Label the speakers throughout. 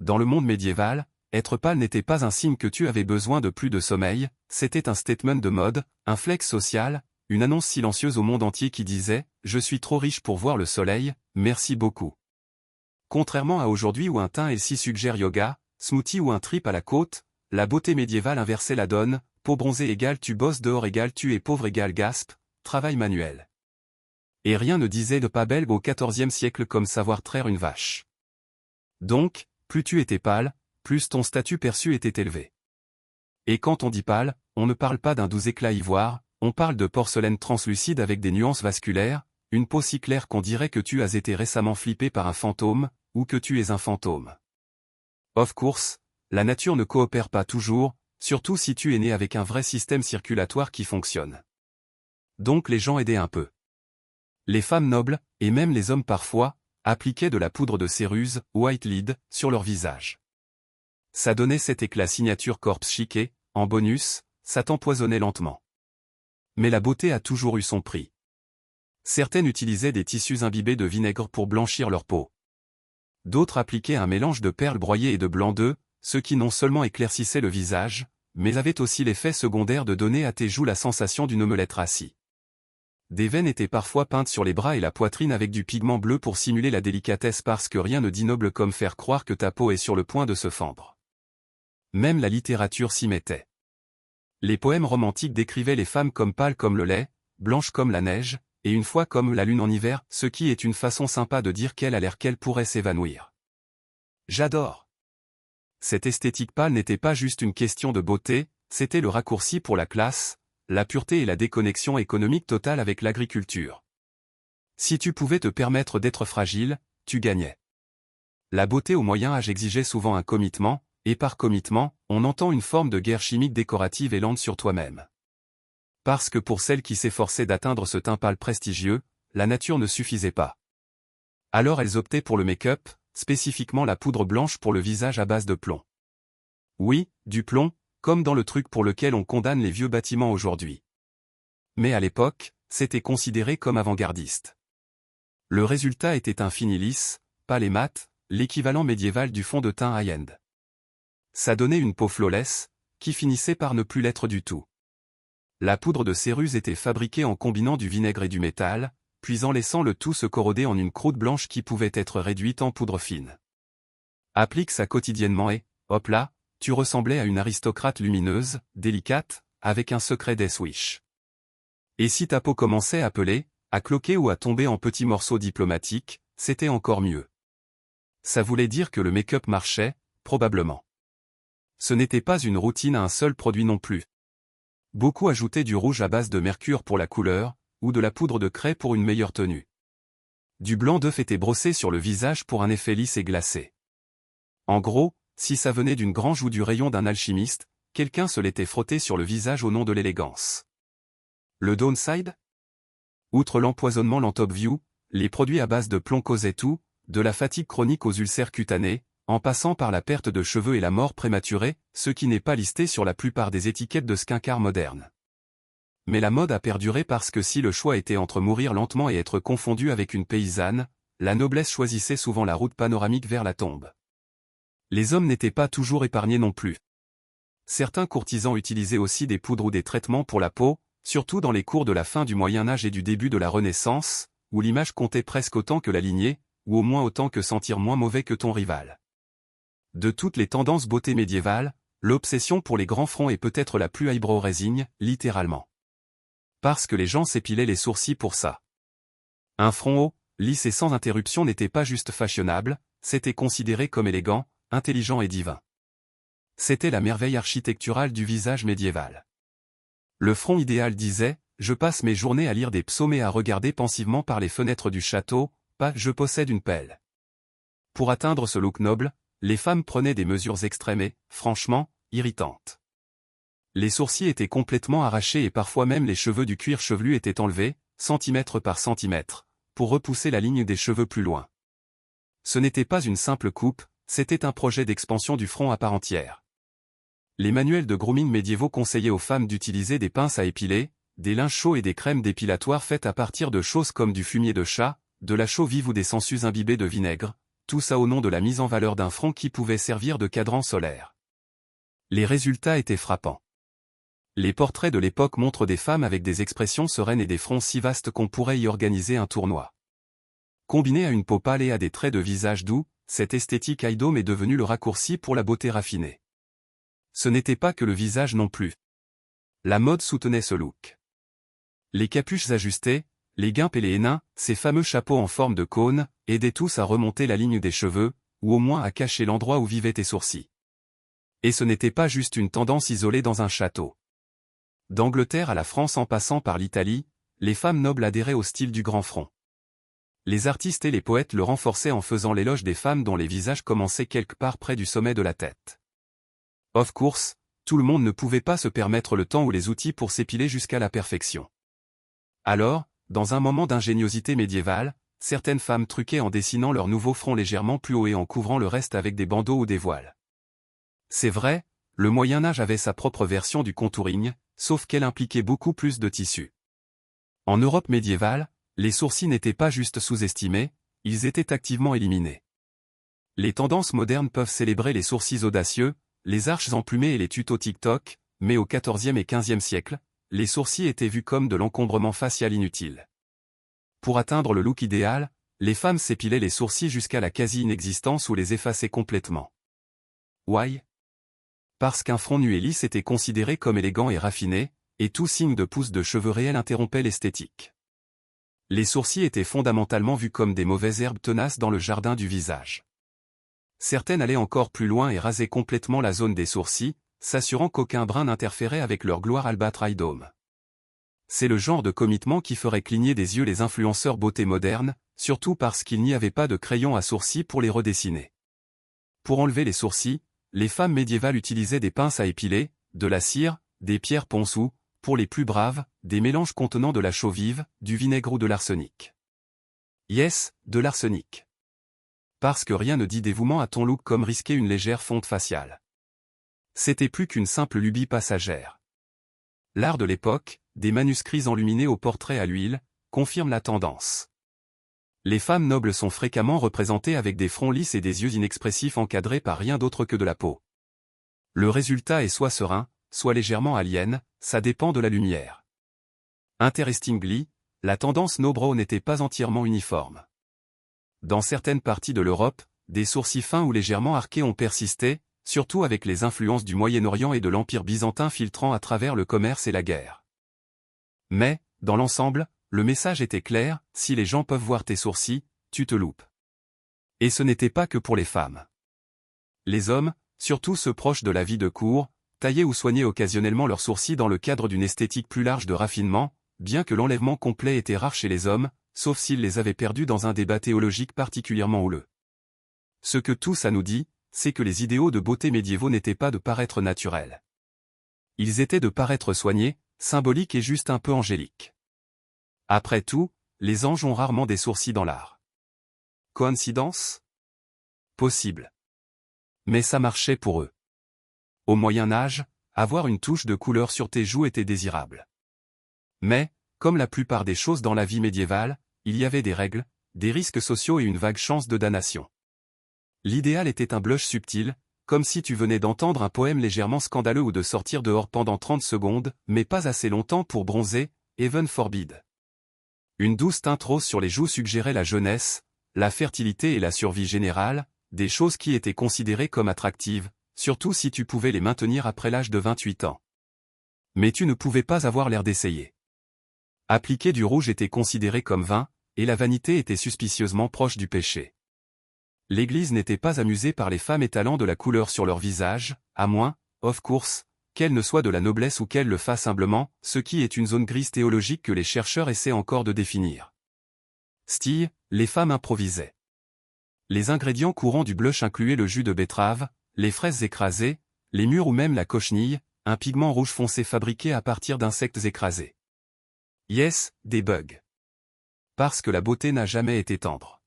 Speaker 1: Dans le monde médiéval, être pâle n'était pas un signe que tu avais besoin de plus de sommeil, c'était un statement de mode, un flex social, une annonce silencieuse au monde entier qui disait « Je suis trop riche pour voir le soleil, merci beaucoup ». Contrairement à aujourd'hui où un teint healthy suggère yoga, smoothie ou un trip à la côte, la beauté médiévale inversait la donne, peau bronzée égale tu bosses dehors égale tu es pauvre égale gasp, travail manuel. Et rien ne disait de pas belle au XIVe siècle comme savoir traire une vache. Donc, plus tu étais pâle, plus ton statut perçu était élevé. Et quand on dit pâle, on ne parle pas d'un doux éclat ivoire, on parle de porcelaine translucide avec des nuances vasculaires, une peau si claire qu'on dirait que tu as été récemment flippé par un fantôme, ou que tu es un fantôme. Of course, la nature ne coopère pas toujours, surtout si tu es né avec un vrai système circulatoire qui fonctionne. Donc les gens aidaient un peu. Les femmes nobles, et même les hommes parfois, appliquaient de la poudre de céruse, white lead, sur leur visage. Ça donnait cet éclat signature corpse chiqué, en bonus, ça t'empoisonnait lentement. Mais la beauté a toujours eu son prix. Certaines utilisaient des tissus imbibés de vinaigre pour blanchir leur peau. D'autres appliquaient un mélange de perles broyées et de blanc d'œuf, ce qui non seulement éclaircissait le visage, mais avait aussi l'effet secondaire de donner à tes joues la sensation d'une omelette rassie. Des veines étaient parfois peintes sur les bras et la poitrine avec du pigment bleu pour simuler la délicatesse parce que rien ne dit noble comme faire croire que ta peau est sur le point de se fendre. Même la littérature s'y mettait. Les poèmes romantiques décrivaient les femmes comme pâles comme le lait, blanches comme la neige, et une fois comme la lune en hiver, ce qui est une façon sympa de dire qu'elle a l'air qu'elle pourrait s'évanouir. J'adore. Cette esthétique pâle n'était pas juste une question de beauté, c'était le raccourci pour la classe, la pureté et la déconnexion économique totale avec l'agriculture. Si tu pouvais te permettre d'être fragile, tu gagnais. La beauté au Moyen Âge exigeait souvent un commitment, et par commitment, on entend une forme de guerre chimique décorative et lente sur toi-même. Parce que pour celles qui s'efforçaient d'atteindre ce teint pâle prestigieux, la nature ne suffisait pas. Alors elles optaient pour le make-up, spécifiquement la poudre blanche pour le visage à base de plomb. Oui, du plomb, comme dans le truc pour lequel on condamne les vieux bâtiments aujourd'hui. Mais à l'époque, c'était considéré comme avant-gardiste. Le résultat était un fini lisse, pâle et mat, l'équivalent médiéval du fond de teint high-end. Ça donnait une peau flawless, qui finissait par ne plus l'être du tout. La poudre de céruse était fabriquée en combinant du vinaigre et du métal, puis en laissant le tout se corroder en une croûte blanche qui pouvait être réduite en poudre fine. Applique ça quotidiennement et, hop là, tu ressemblais à une aristocrate lumineuse, délicate, avec un secret Death Wish. Et si ta peau commençait à peler, à cloquer ou à tomber en petits morceaux diplomatiques, c'était encore mieux. Ça voulait dire que le make-up marchait, probablement. Ce n'était pas une routine à un seul produit non plus. Beaucoup ajoutaient du rouge à base de mercure pour la couleur, ou de la poudre de craie pour une meilleure tenue. Du blanc d'œuf était brossé sur le visage pour un effet lisse et glacé. En gros, si ça venait d'une grange ou du rayon d'un alchimiste, quelqu'un se l'était frotté sur le visage au nom de l'élégance. Le downside ? Outre l'empoisonnement lent top view, les produits à base de plomb causaient tout, de la fatigue chronique aux ulcères cutanés, en passant par la perte de cheveux et la mort prématurée, ce qui n'est pas listé sur la plupart des étiquettes de skincare modernes. Mais la mode a perduré parce que si le choix était entre mourir lentement et être confondu avec une paysanne, la noblesse choisissait souvent la route panoramique vers la tombe. Les hommes n'étaient pas toujours épargnés non plus. Certains courtisans utilisaient aussi des poudres ou des traitements pour la peau, surtout dans les cours de la fin du Moyen Âge et du début de la Renaissance, où l'image comptait presque autant que la lignée, ou au moins autant que sentir moins mauvais que ton rival. De toutes les tendances beauté médiévale, l'obsession pour les grands fronts est peut-être la plus eyebrow raising, littéralement. Parce que les gens s'épilaient les sourcils pour ça. Un front haut, lisse et sans interruption n'était pas juste fashionable, c'était considéré comme élégant, intelligent et divin. C'était la merveille architecturale du visage médiéval. Le front idéal disait « Je passe mes journées à lire des psaumes et à regarder pensivement par les fenêtres du château, pas « Je possède une pelle ». Pour atteindre ce look noble, les femmes prenaient des mesures extrêmes et, franchement, irritantes. Les sourcils étaient complètement arrachés et parfois même les cheveux du cuir chevelu étaient enlevés, centimètre par centimètre, pour repousser la ligne des cheveux plus loin. Ce n'était pas une simple coupe, c'était un projet d'expansion du front à part entière. Les manuels de grooming médiévaux conseillaient aux femmes d'utiliser des pinces à épiler, des linges chauds et des crèmes dépilatoires faites à partir de choses comme du fumier de chat, de la chaux vive ou des sangsues imbibées de vinaigre, tout ça au nom de la mise en valeur d'un front qui pouvait servir de cadran solaire. Les résultats étaient frappants. Les portraits de l'époque montrent des femmes avec des expressions sereines et des fronts si vastes qu'on pourrait y organiser un tournoi. Combiné à une peau pâle et à des traits de visage doux, cette esthétique idôme est devenue le raccourci pour la beauté raffinée. Ce n'était pas que le visage non plus. La mode soutenait ce look. Les capuches ajustées, les guimpes et les hénins, ces fameux chapeaux en forme de cône, aidaient tous à remonter la ligne des cheveux, ou au moins à cacher l'endroit où vivaient tes sourcils. Et ce n'était pas juste une tendance isolée dans un château. D'Angleterre à la France en passant par l'Italie, les femmes nobles adhéraient au style du grand front. Les artistes et les poètes le renforçaient en faisant l'éloge des femmes dont les visages commençaient quelque part près du sommet de la tête. Of course, tout le monde ne pouvait pas se permettre le temps ou les outils pour s'épiler jusqu'à la perfection. Alors, dans un moment d'ingéniosité médiévale, certaines femmes truquaient en dessinant leur nouveau front légèrement plus haut et en couvrant le reste avec des bandeaux ou des voiles. C'est vrai, le Moyen-Âge avait sa propre version du contouring, sauf qu'elle impliquait beaucoup plus de tissu. En Europe médiévale, les sourcils n'étaient pas juste sous-estimés, ils étaient activement éliminés. Les tendances modernes peuvent célébrer les sourcils audacieux, les arches emplumées et les tutos TikTok, mais au XIVe et XVe siècle, les sourcils étaient vus comme de l'encombrement facial inutile. Pour atteindre le look idéal, les femmes s'épilaient les sourcils jusqu'à la quasi-inexistence ou les effaçaient complètement. Why? Parce qu'un front nu et lisse était considéré comme élégant et raffiné, et tout signe de pousse de cheveux réels interrompait l'esthétique. Les sourcils étaient fondamentalement vus comme des mauvaises herbes tenaces dans le jardin du visage. Certaines allaient encore plus loin et rasaient complètement la zone des sourcils, s'assurant qu'aucun brin n'interférait avec leur gloire albâtre idôme. C'est le genre de commitment qui ferait cligner des yeux les influenceurs beauté moderne, surtout parce qu'il n'y avait pas de crayon à sourcils pour les redessiner. Pour enlever les sourcils, les femmes médiévales utilisaient des pinces à épiler, de la cire, des pierres ponces ou, pour les plus braves, des mélanges contenant de la chaux vive, du vinaigre ou de l'arsenic. Yes, de l'arsenic. Parce que rien ne dit dévouement à ton look comme risquer une légère fonte faciale. C'était plus qu'une simple lubie passagère. L'art de l'époque, des manuscrits enluminés au portrait à l'huile, confirme la tendance. Les femmes nobles sont fréquemment représentées avec des fronts lisses et des yeux inexpressifs encadrés par rien d'autre que de la peau. Le résultat est soit serein, soit légèrement alien, ça dépend de la lumière. Interestingly, la tendance no-brow n'était pas entièrement uniforme. Dans certaines parties de l'Europe, des sourcils fins ou légèrement arqués ont persisté, surtout avec les influences du Moyen-Orient et de l'Empire byzantin filtrant à travers le commerce et la guerre. Mais, dans l'ensemble, le message était clair, si les gens peuvent voir tes sourcils, tu te loupes. Et ce n'était pas que pour les femmes. Les hommes, surtout ceux proches de la vie de cour, taillaient ou soignaient occasionnellement leurs sourcils dans le cadre d'une esthétique plus large de raffinement, bien que l'enlèvement complet était rare chez les hommes, sauf s'ils les avaient perdus dans un débat théologique particulièrement houleux. Ce que tout ça nous dit, c'est que les idéaux de beauté médiévaux n'étaient pas de paraître naturels. Ils étaient de paraître soignés, symboliques et juste un peu angéliques. Après tout, les anges ont rarement des sourcils dans l'art. Coïncidence? Possible. Mais ça marchait pour eux. Au Moyen-Âge, avoir une touche de couleur sur tes joues était désirable. Mais, comme la plupart des choses dans la vie médiévale, il y avait des règles, des risques sociaux et une vague chance de damnation. L'idéal était un blush subtil, comme si tu venais d'entendre un poème légèrement scandaleux ou de sortir dehors pendant 30 secondes, mais pas assez longtemps pour bronzer, heaven forbid. Une douce teinte rose sur les joues suggérait la jeunesse, la fertilité et la survie générale, des choses qui étaient considérées comme attractives, surtout si tu pouvais les maintenir après l'âge de 28 ans. Mais tu ne pouvais pas avoir l'air d'essayer. Appliquer du rouge était considéré comme vain, et la vanité était suspicieusement proche du péché. L'Église n'était pas amusée par les femmes étalant de la couleur sur leur visage, à moins, of course, qu'elles ne soient de la noblesse ou qu'elles le fassent humblement, ce qui est une zone grise théologique que les chercheurs essaient encore de définir. Style, les femmes improvisaient. Les ingrédients courants du blush incluaient le jus de betterave, les fraises écrasées, les mûres ou même la cochenille, un pigment rouge foncé fabriqué à partir d'insectes écrasés. Yes, des bugs. Parce que la beauté n'a jamais été tendre.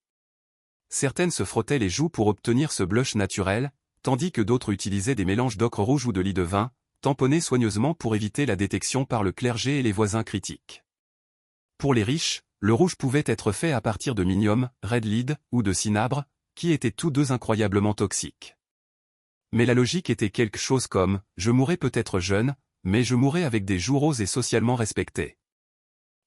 Speaker 1: Certaines se frottaient les joues pour obtenir ce blush naturel, tandis que d'autres utilisaient des mélanges d'ocre rouge ou de lit de vin, tamponnés soigneusement pour éviter la détection par le clergé et les voisins critiques. Pour les riches, le rouge pouvait être fait à partir de minium, red lead, ou de cinabre, qui étaient tous deux incroyablement toxiques. Mais la logique était quelque chose comme « je mourrai peut-être jeune, mais je mourrai avec des joues roses et socialement respectés ».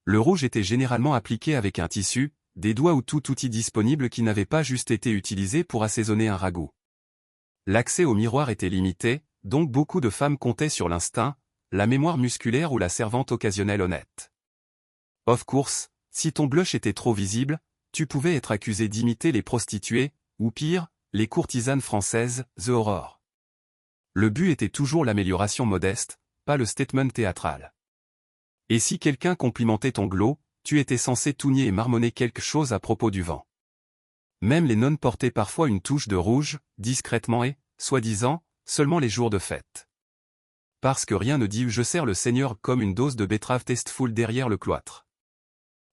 Speaker 1: Le rouge était généralement appliqué avec un tissu, des doigts ou tout outil disponible qui n'avait pas juste été utilisé pour assaisonner un ragoût. L'accès au miroir était limité, donc beaucoup de femmes comptaient sur l'instinct, la mémoire musculaire ou la servante occasionnelle honnête. Of course, si ton blush était trop visible, tu pouvais être accusé d'imiter les prostituées, ou pire, les courtisanes françaises, The Aurore. Le but était toujours l'amélioration modeste, pas le statement théâtral. Et si quelqu'un complimentait ton glow, tu étais censé tout nier et marmonner quelque chose à propos du vent. Même les nonnes portaient parfois une touche de rouge, discrètement et, soi-disant, seulement les jours de fête. Parce que rien ne dit « je sers le Seigneur » comme une dose de betterave tasteful derrière le cloître.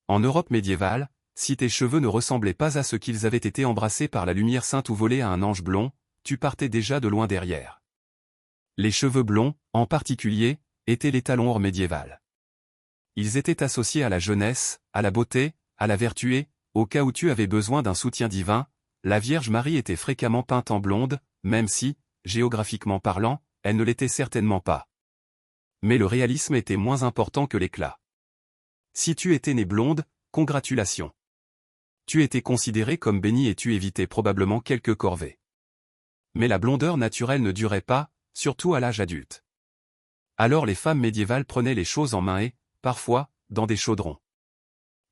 Speaker 1: En Europe médiévale, si tes cheveux ne ressemblaient pas à ce qu'ils avaient été embrassés par la lumière sainte ou volés à un ange blond, tu partais déjà de loin derrière. Les cheveux blonds, en particulier, étaient l'étalon or médiéval. Ils étaient associés à la jeunesse, à la beauté, à la vertu et, au cas où tu avais besoin d'un soutien divin, la Vierge Marie était fréquemment peinte en blonde, même si, géographiquement parlant, elle ne l'était certainement pas. Mais le réalisme était moins important que l'éclat. Si tu étais née blonde, congratulations. Tu étais considéré comme béni et tu évitais probablement quelques corvées. Mais la blondeur naturelle ne durait pas, surtout à l'âge adulte. Alors les femmes médiévales prenaient les choses en main et, parfois, dans des chaudrons.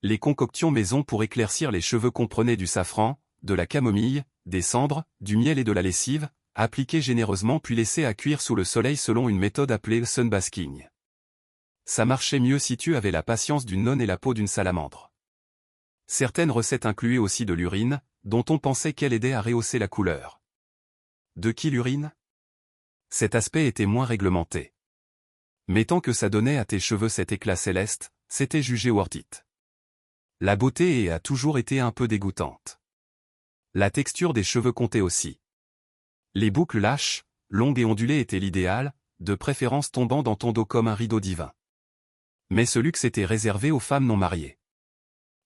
Speaker 1: Les concoctions maison pour éclaircir les cheveux comprenaient du safran, de la camomille, des cendres, du miel et de la lessive, appliqués généreusement puis laissés à cuire sous le soleil selon une méthode appelée sunbasking. Ça marchait mieux si tu avais la patience d'une nonne et la peau d'une salamandre. Certaines recettes incluaient aussi de l'urine, dont on pensait qu'elle aidait à rehausser la couleur. De qui l'urine? Cet aspect était moins réglementé. Mais tant que ça donnait à tes cheveux cet éclat céleste, c'était jugé worth it. La beauté a toujours été un peu dégoûtante. La texture des cheveux comptait aussi. Les boucles lâches, longues et ondulées étaient l'idéal, de préférence tombant dans ton dos comme un rideau divin. Mais ce luxe était réservé aux femmes non mariées.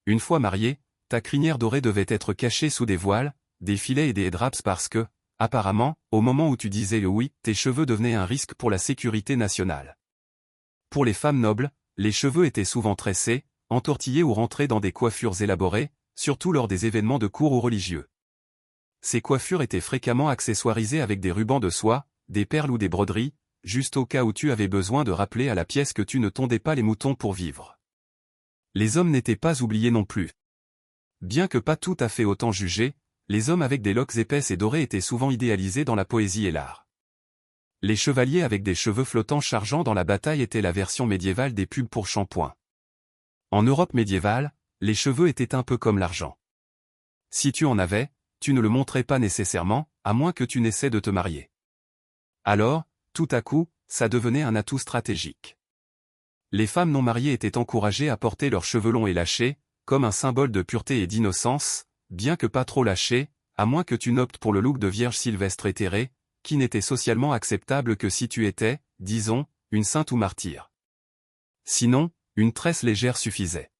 Speaker 1: Une fois mariée, ta crinière dorée devait être cachée sous des voiles, des filets et des headraps parce que, apparemment, au moment où tu disais le oui, tes cheveux devenaient un risque pour la sécurité nationale. Pour les femmes nobles, les cheveux étaient souvent tressés, entortillés ou rentrés dans des coiffures élaborées, surtout lors des événements de cour ou religieux. Ces coiffures étaient fréquemment accessoirisées avec des rubans de soie, des perles ou des broderies, juste au cas où tu avais besoin de rappeler à la pièce que tu ne tondais pas les moutons pour vivre. Les hommes n'étaient pas oubliés non plus. Bien que pas tout à fait autant jugés, les hommes avec des locks épaisses et dorées étaient souvent idéalisés dans la poésie et l'art. Les chevaliers avec des cheveux flottants chargeant dans la bataille étaient la version médiévale des pubs pour shampoing. En Europe médiévale, les cheveux étaient un peu comme l'argent. Si tu en avais, tu ne le montrais pas nécessairement, à moins que tu n'essaies de te marier. Alors, tout à coup, ça devenait un atout stratégique. Les femmes non mariées étaient encouragées à porter leurs cheveux longs et lâchés, comme un symbole de pureté et d'innocence, bien que pas trop lâchés, à moins que tu n'optes pour le look de vierge sylvestre éthérée, qui n'était socialement acceptable que si tu étais, disons, une sainte ou martyre. Sinon, une tresse légère suffisait.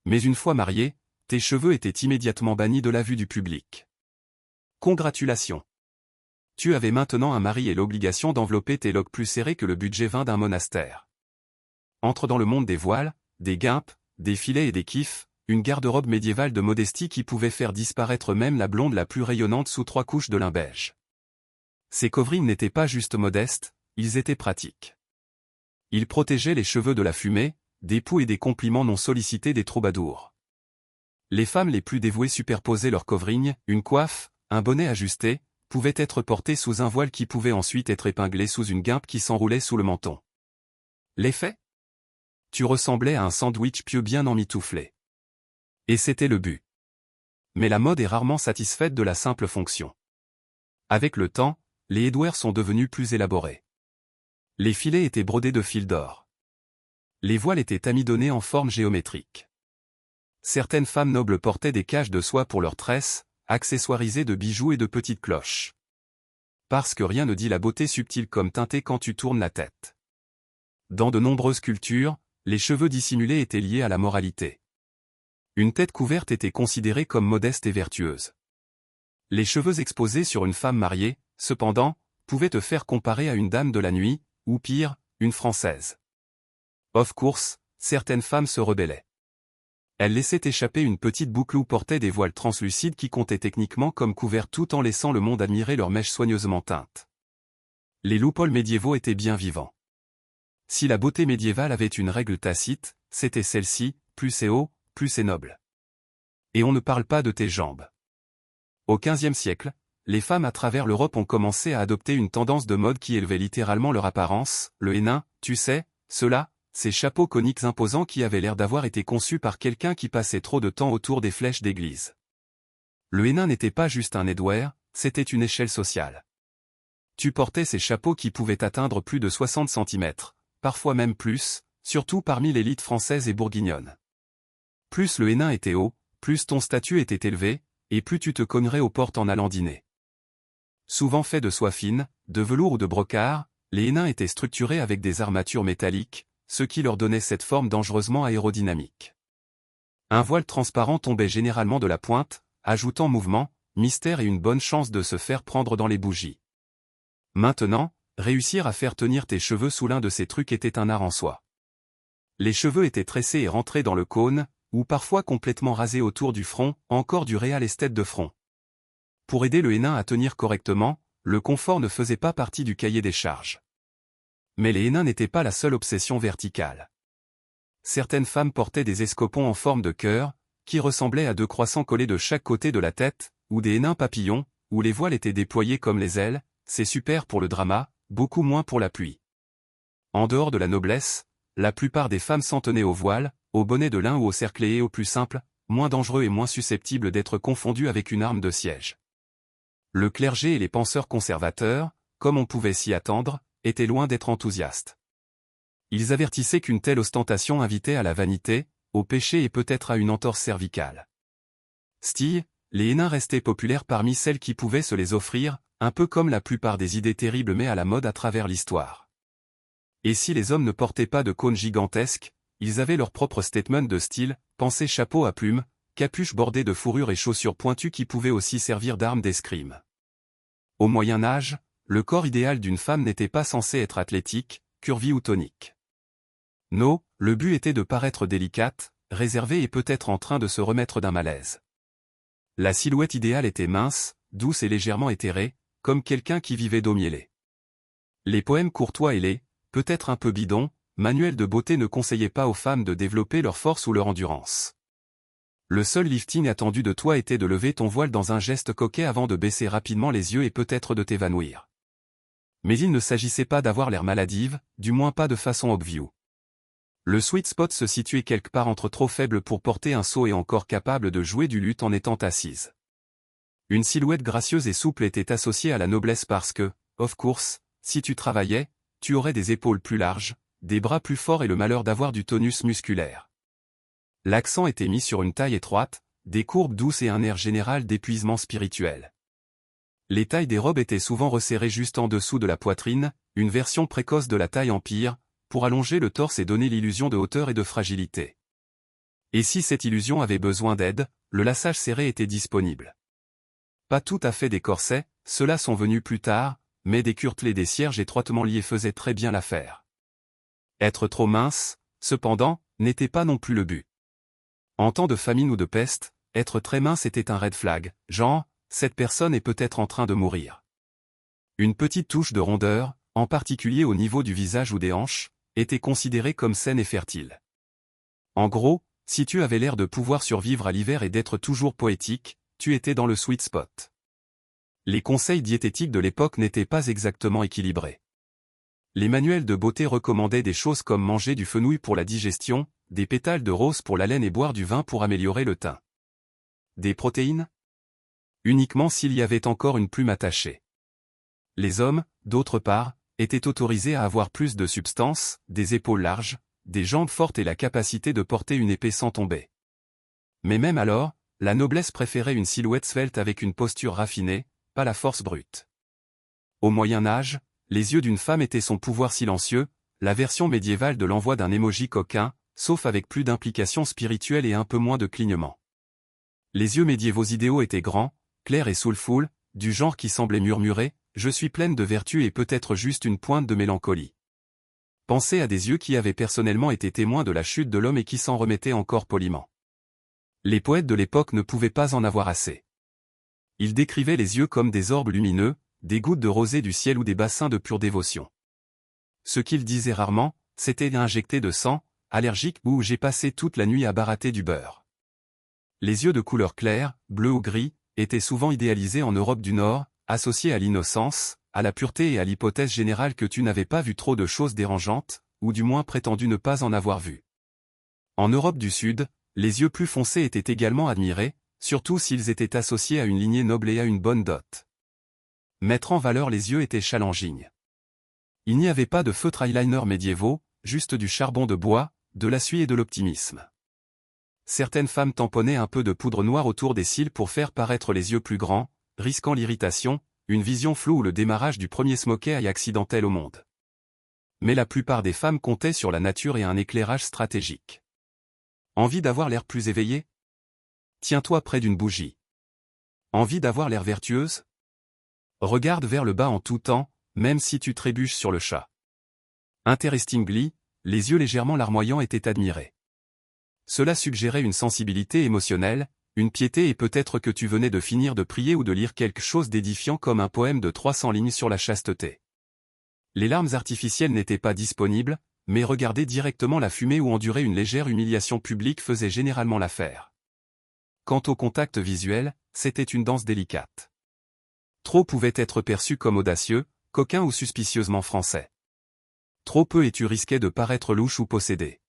Speaker 1: Mais une fois mariée, tes cheveux étaient immédiatement bannis de la vue du public. Congratulations. Tu avais maintenant un mari et l'obligation d'envelopper tes locks plus serrés que le budget 20 d'un monastère. Entre dans le monde des voiles, des guimpes, des filets et des kiffs, une garde-robe médiévale de modestie qui pouvait faire disparaître même la blonde la plus rayonnante sous 3 couches de lin beige. Ces coverings n'étaient pas juste modestes, ils étaient pratiques. Ils protégeaient les cheveux de la fumée, des poux et des compliments non sollicités des troubadours. Les femmes les plus dévouées superposaient leurs coverings, une coiffe, un bonnet ajusté, pouvaient être portés sous un voile qui pouvait ensuite être épinglé sous une guimpe qui s'enroulait sous le menton. L'effet? Tu ressemblais à un sandwich pieux bien emmitouflé. Et c'était le but. Mais la mode est rarement satisfaite de la simple fonction. Avec le temps, les headwear sont devenus plus élaborés. Les filets étaient brodés de fils d'or. Les voiles étaient amidonnés en forme géométrique. Certaines femmes nobles portaient des cages de soie pour leurs tresses, accessoirisées de bijoux et de petites cloches. Parce que rien ne dit la beauté subtile comme teintée quand tu tournes la tête. Dans de nombreuses cultures, les cheveux dissimulés étaient liés à la moralité. Une tête couverte était considérée comme modeste et vertueuse. Les cheveux exposés sur une femme mariée, cependant, pouvaient te faire comparer à une dame de la nuit, ou pire, une Française. Of course, certaines femmes se rebellaient. Elles laissaient échapper une petite boucle ou portaient des voiles translucides qui comptaient techniquement comme couverts tout en laissant le monde admirer leurs mèches soigneusement teintes. Les loopholes médiévaux étaient bien vivants. Si la beauté médiévale avait une règle tacite, c'était celle-ci, plus c'est haut, plus c'est noble. Et on ne parle pas de tes jambes. Au XVe siècle, les femmes à travers l'Europe ont commencé à adopter une tendance de mode qui élevait littéralement leur apparence, le hennin, tu sais, ceux-là, ces chapeaux coniques imposants qui avaient l'air d'avoir été conçus par quelqu'un qui passait trop de temps autour des flèches d'église. Le hennin n'était pas juste un headwear, c'était une échelle sociale. Tu portais ces chapeaux qui pouvaient atteindre plus de 60 cm, parfois même plus, surtout parmi l'élite française et bourguignonne. Plus le hennin était haut, plus ton statut était élevé, et plus tu te cognerais aux portes en allant dîner. Souvent faits de soie fine, de velours ou de brocart, les hennins étaient structurés avec des armatures métalliques, ce qui leur donnait cette forme dangereusement aérodynamique. Un voile transparent tombait généralement de la pointe, ajoutant mouvement, mystère et une bonne chance de se faire prendre dans les bougies. Maintenant, réussir à faire tenir tes cheveux sous l'un de ces trucs était un art en soi. Les cheveux étaient tressés et rentrés dans le cône, ou parfois complètement rasés autour du front, encore du réal esthète de front. Pour aider le hennin à tenir correctement, le confort ne faisait pas partie du cahier des charges. Mais les hennins n'étaient pas la seule obsession verticale. Certaines femmes portaient des escopons en forme de cœur, qui ressemblaient à deux croissants collés de chaque côté de la tête, ou des hennins papillons, où les voiles étaient déployés comme les ailes, c'est super pour le drama, beaucoup moins pour la pluie. En dehors de la noblesse, la plupart des femmes s'en tenaient au voile, au bonnet de lin ou au cerclé et au plus simple, moins dangereux et moins susceptible d'être confondu avec une arme de siège. Le clergé et les penseurs conservateurs, comme on pouvait s'y attendre, étaient loin d'être enthousiastes. Ils avertissaient qu'une telle ostentation invitait à la vanité, au péché et peut-être à une entorse cervicale. Stille, les hennins restaient populaires parmi celles qui pouvaient se les offrir, un peu comme la plupart des idées terribles mais à la mode à travers l'histoire. Et si les hommes ne portaient pas de cônes gigantesques, ils avaient leur propre statement de style, pensez chapeau à plumes, capuche bordée de fourrure et chaussures pointues qui pouvaient aussi servir d'armes d'escrime. Au Moyen Âge, le corps idéal d'une femme n'était pas censé être athlétique, curvy ou tonique. Non, le but était de paraître délicate, réservée et peut-être en train de se remettre d'un malaise. La silhouette idéale était mince, douce et légèrement éthérée, comme quelqu'un qui vivait d'eau mielée. Les poèmes courtois et les, peut-être un peu bidons, manuels de beauté ne conseillaient pas aux femmes de développer leur force ou leur endurance. Le seul lifting attendu de toi était de lever ton voile dans un geste coquet avant de baisser rapidement les yeux et peut-être de t'évanouir. Mais il ne s'agissait pas d'avoir l'air maladive, du moins pas de façon obvious. Le sweet spot se situait quelque part entre trop faible pour porter un seau et encore capable de jouer du luth en étant assise. Une silhouette gracieuse et souple était associée à la noblesse parce que, of course, si tu travaillais, tu aurais des épaules plus larges, des bras plus forts et le malheur d'avoir du tonus musculaire. L'accent était mis sur une taille étroite, des courbes douces et un air général d'épuisement spirituel. Les tailles des robes étaient souvent resserrées juste en dessous de la poitrine, une version précoce de la taille empire, pour allonger le torse et donner l'illusion de hauteur et de fragilité. Et si cette illusion avait besoin d'aide, le laçage serré était disponible. Pas tout à fait des corsets, ceux-là sont venus plus tard, mais des curtelés des cierges étroitement liés faisaient très bien l'affaire. Être trop mince, cependant, n'était pas non plus le but. En temps de famine ou de peste, être très mince était un red flag, genre, cette personne est peut-être en train de mourir. Une petite touche de rondeur, en particulier au niveau du visage ou des hanches, était considérée comme saine et fertile. En gros, si tu avais l'air de pouvoir survivre à l'hiver et d'être toujours poétique, tu étais dans le sweet spot. Les conseils diététiques de l'époque n'étaient pas exactement équilibrés. Les manuels de beauté recommandaient des choses comme manger du fenouil pour la digestion, des pétales de rose pour la laine et boire du vin pour améliorer le teint. Des protéines? Uniquement s'il y avait encore une plume attachée. Les hommes, d'autre part, étaient autorisés à avoir plus de substance, des épaules larges, des jambes fortes et la capacité de porter une épée sans tomber. Mais même alors, la noblesse préférait une silhouette svelte avec une posture raffinée, pas la force brute. Au Moyen Âge, les yeux d'une femme étaient son pouvoir silencieux, la version médiévale de l'envoi d'un émoji coquin, sauf avec plus d'implications spirituelles et un peu moins de clignement. Les yeux médiévaux idéaux étaient grands, claire et soulful, du genre qui semblait murmurer « Je suis pleine de vertu et peut-être juste une pointe de mélancolie ». Pensez à des yeux qui avaient personnellement été témoins de la chute de l'homme et qui s'en remettaient encore poliment. Les poètes de l'époque ne pouvaient pas en avoir assez. Ils décrivaient les yeux comme des orbes lumineux, des gouttes de rosée du ciel ou des bassins de pure dévotion. Ce qu'ils disaient rarement, c'était injecté de sang, allergique ou j'ai passé toute la nuit à barater du beurre. Les yeux de couleur claire, bleu ou gris, étaient souvent idéalisés en Europe du Nord, associés à l'innocence, à la pureté et à l'hypothèse générale que tu n'avais pas vu trop de choses dérangeantes, ou du moins prétendu ne pas en avoir vu. En Europe du Sud, les yeux plus foncés étaient également admirés, surtout s'ils étaient associés à une lignée noble et à une bonne dot. Mettre en valeur les yeux était challenging. Il n'y avait pas de feutres eyeliner médiévaux, juste du charbon de bois, de la suie et de l'optimisme. Certaines femmes tamponnaient un peu de poudre noire autour des cils pour faire paraître les yeux plus grands, risquant l'irritation, une vision floue ou le démarrage du premier smokey eye accidentel au monde. Mais la plupart des femmes comptaient sur la nature et un éclairage stratégique. Envie d'avoir l'air plus éveillé? Tiens-toi près d'une bougie. Envie d'avoir l'air vertueuse? Regarde vers le bas en tout temps, même si tu trébuches sur le chat. Interestingly, les yeux légèrement larmoyants étaient admirés. Cela suggérait une sensibilité émotionnelle, une piété et peut-être que tu venais de finir de prier ou de lire quelque chose d'édifiant comme un poème de 300 lignes sur la chasteté. Les larmes artificielles n'étaient pas disponibles, mais regarder directement la fumée ou endurer une légère humiliation publique faisait généralement l'affaire. Quant au contact visuel, c'était une danse délicate. Trop pouvait être perçu comme audacieux, coquin ou suspicieusement français. Trop peu et tu risquais de paraître louche ou possédé.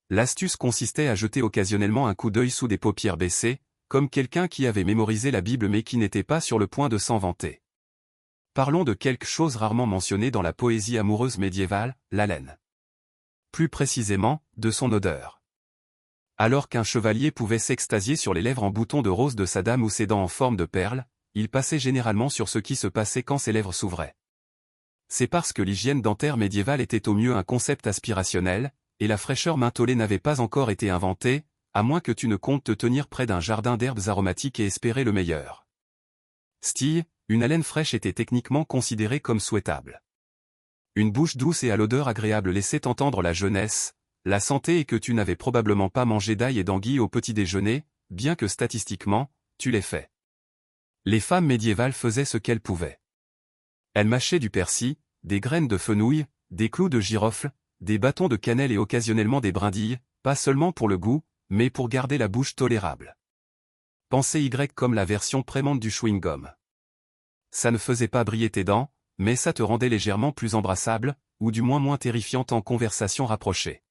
Speaker 1: L'astuce consistait à jeter occasionnellement un coup d'œil sous des paupières baissées, comme quelqu'un qui avait mémorisé la Bible mais qui n'était pas sur le point de s'en vanter. Parlons de quelque chose rarement mentionné dans la poésie amoureuse médiévale, l'haleine. Plus précisément, de son odeur. Alors qu'un chevalier pouvait s'extasier sur les lèvres en bouton de rose de sa dame ou ses dents en forme de perles, il passait généralement sur ce qui se passait quand ses lèvres s'ouvraient. C'est parce que l'hygiène dentaire médiévale était au mieux un concept aspirationnel, et la fraîcheur mentholée n'avait pas encore été inventée, à moins que tu ne comptes te tenir près d'un jardin d'herbes aromatiques et espérer le meilleur. Stille, une haleine fraîche était techniquement considérée comme souhaitable. Une bouche douce et à l'odeur agréable laissait entendre la jeunesse, la santé et que tu n'avais probablement pas mangé d'ail et d'anguilles au petit déjeuner, bien que statistiquement, tu l'aies fait. Les femmes médiévales faisaient ce qu'elles pouvaient. Elles mâchaient du persil, des graines de fenouil, des clous de girofle, des bâtons de cannelle et occasionnellement des brindilles, pas seulement pour le goût, mais pour garder la bouche tolérable. Pensez Y comme la version prémente du chewing-gum. Ça ne faisait pas briller tes dents, mais ça te rendait légèrement plus embrassable, ou du moins moins terrifiante en conversation rapprochée.